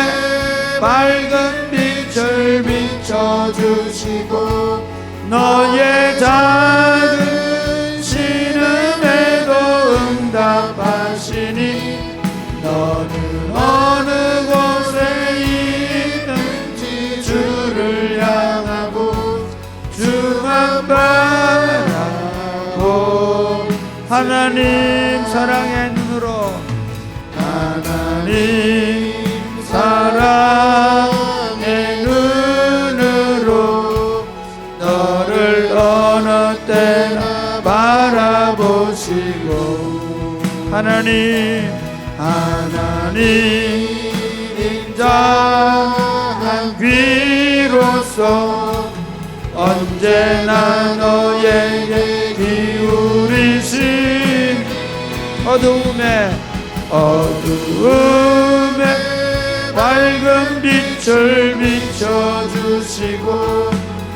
밝은 빛을 비춰주시고 너의 작은 신음에도 응답하시니 너는 어느 곳에 있는지 주를 향하고 주만 바라보 하나님 사랑의 눈으로 하나님 사랑의 눈으로 하나님 인자한 귀로서 언제나 너에게 기울이신 어두움에 밝은 빛을 비춰주시고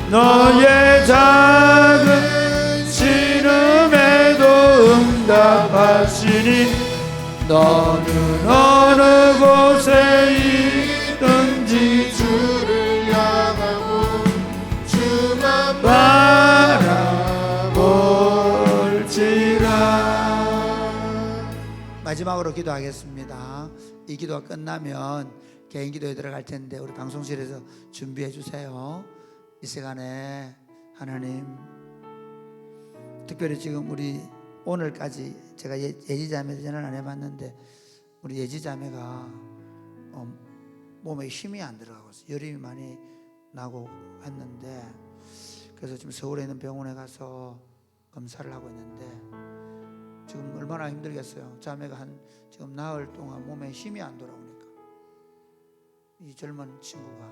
너의 작은 신음에도 응답하시니 너는 어느 곳에 있든지 주를 향하고 주만 바라볼지라. 마지막으로 기도하겠습니다. 이 기도가 끝나면 개인 기도에 들어갈 텐데 우리 방송실에서 준비해 주세요. 이 시간에 하나님, 특별히 지금 우리 오늘까지 제가 예지자매 전화를 안 해봤는데 우리 예지자매가 몸에 힘이 안 들어가고 있어요. 열이 많이 나고 했는데 그래서 지금 서울에 있는 병원에 가서 검사를 하고 있는데 지금 얼마나 힘들겠어요. 자매가 지금 나흘 동안 몸에 힘이 안 돌아오니까 이 젊은 친구가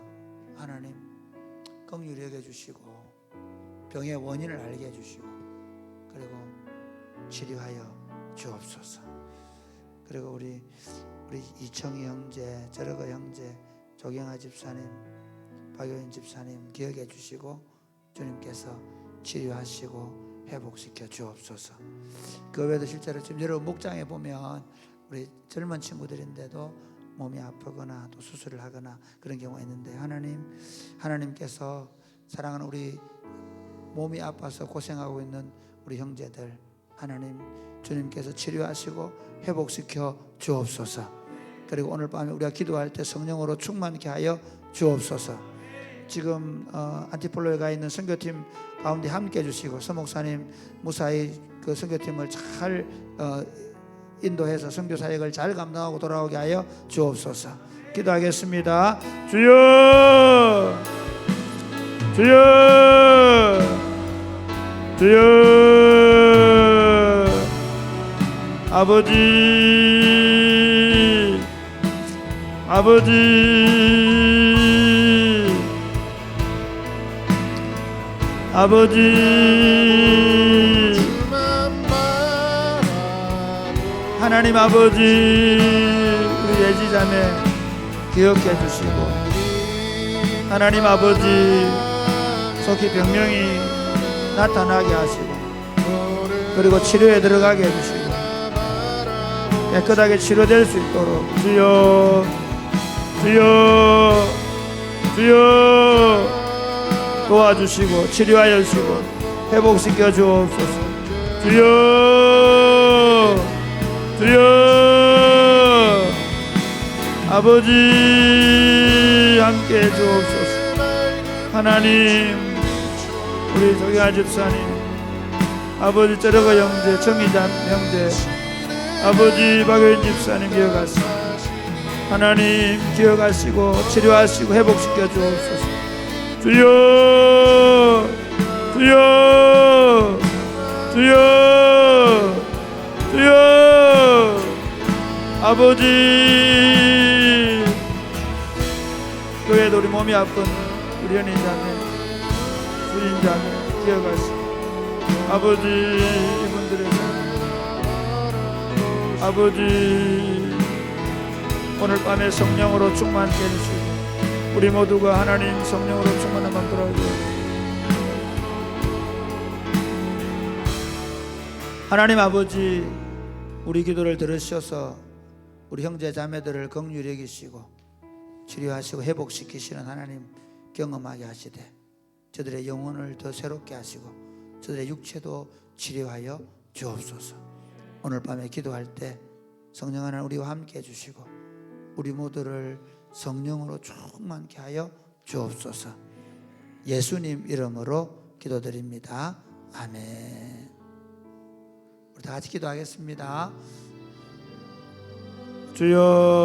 하나님 긍휼히 여겨주시고 병의 원인을 알게 해주시고 그리고 치료하여 주옵소서. 그리고 우리 이청희 형제, 저러거 형제, 조경아 집사님, 박효인 집사님 기억해 주시고 주님께서 치료하시고 회복시켜 주옵소서. 그 외에도 실제로 지금 여러분 목장에 보면 우리 젊은 친구들인데도 몸이 아프거나 또 수술을 하거나 그런 경우가 있는데 하나님께서 사랑하는 우리 몸이 아파서 고생하고 있는 우리 형제들 하나님 주님께서 치료하시고 회복시켜 주옵소서. 그리고 오늘 밤에 우리가 기도할 때 성령으로 충만케 하여 주옵소서. 지금 안티폴로에 가 있는 선교팀 가운데 함께 해주시고 서목사님 무사히 그 선교팀을 잘 인도해서 선교 사역을 잘 감당하고 돌아오게 하여 주옵소서. 기도하겠습니다. 주여, 주여, 주여. 아버지, 아버지, 아버지, 하나님 아버지, 우리 예지자매 기억해 주시고 하나님 아버지 속히 병명이 나타나게 하시고 그리고 치료에 들어가게 해주시고 깨끗하게 치료될 수 있도록 주여, 주여, 주여 도와주시고 치료하여 주시고 회복시켜 주옵소서. 주여, 주여, 아버지 함께 주옵소서. 하나님 우리 조경아 집사님, 아버지 저러거 형제, 정의자 형제, 아버지 박효인 집사님 기억하시고 하나님 기억하시고 치료하시고 회복시켜 주옵소서. 주여, 주여, 주여, 주여, 아버지 교회도 우리 몸이 아픈 우리 연인 자매, 부인 자매 기억하시고 아버지 이분들의 삶 아버지 오늘 밤에 성령으로 충만케 해주시고 우리 모두가 하나님 성령으로 충만한 마음 돌아오게 하나님 아버지 우리 기도를 들으셔서 우리 형제 자매들을 긍휼히 여기시고 치료하시고 회복시키시는 하나님 경험하게 하시되 저들의 영혼을 더 새롭게 하시고 저들의 육체도 치료하여 주옵소서. 오늘 밤에 기도할 때 성령 하나님 우리와 함께 해주시고 우리 모두를 성령으로 충만케 하여 주옵소서. 예수님 이름으로 기도드립니다. 아멘. 우리 다 같이 기도하겠습니다. 주여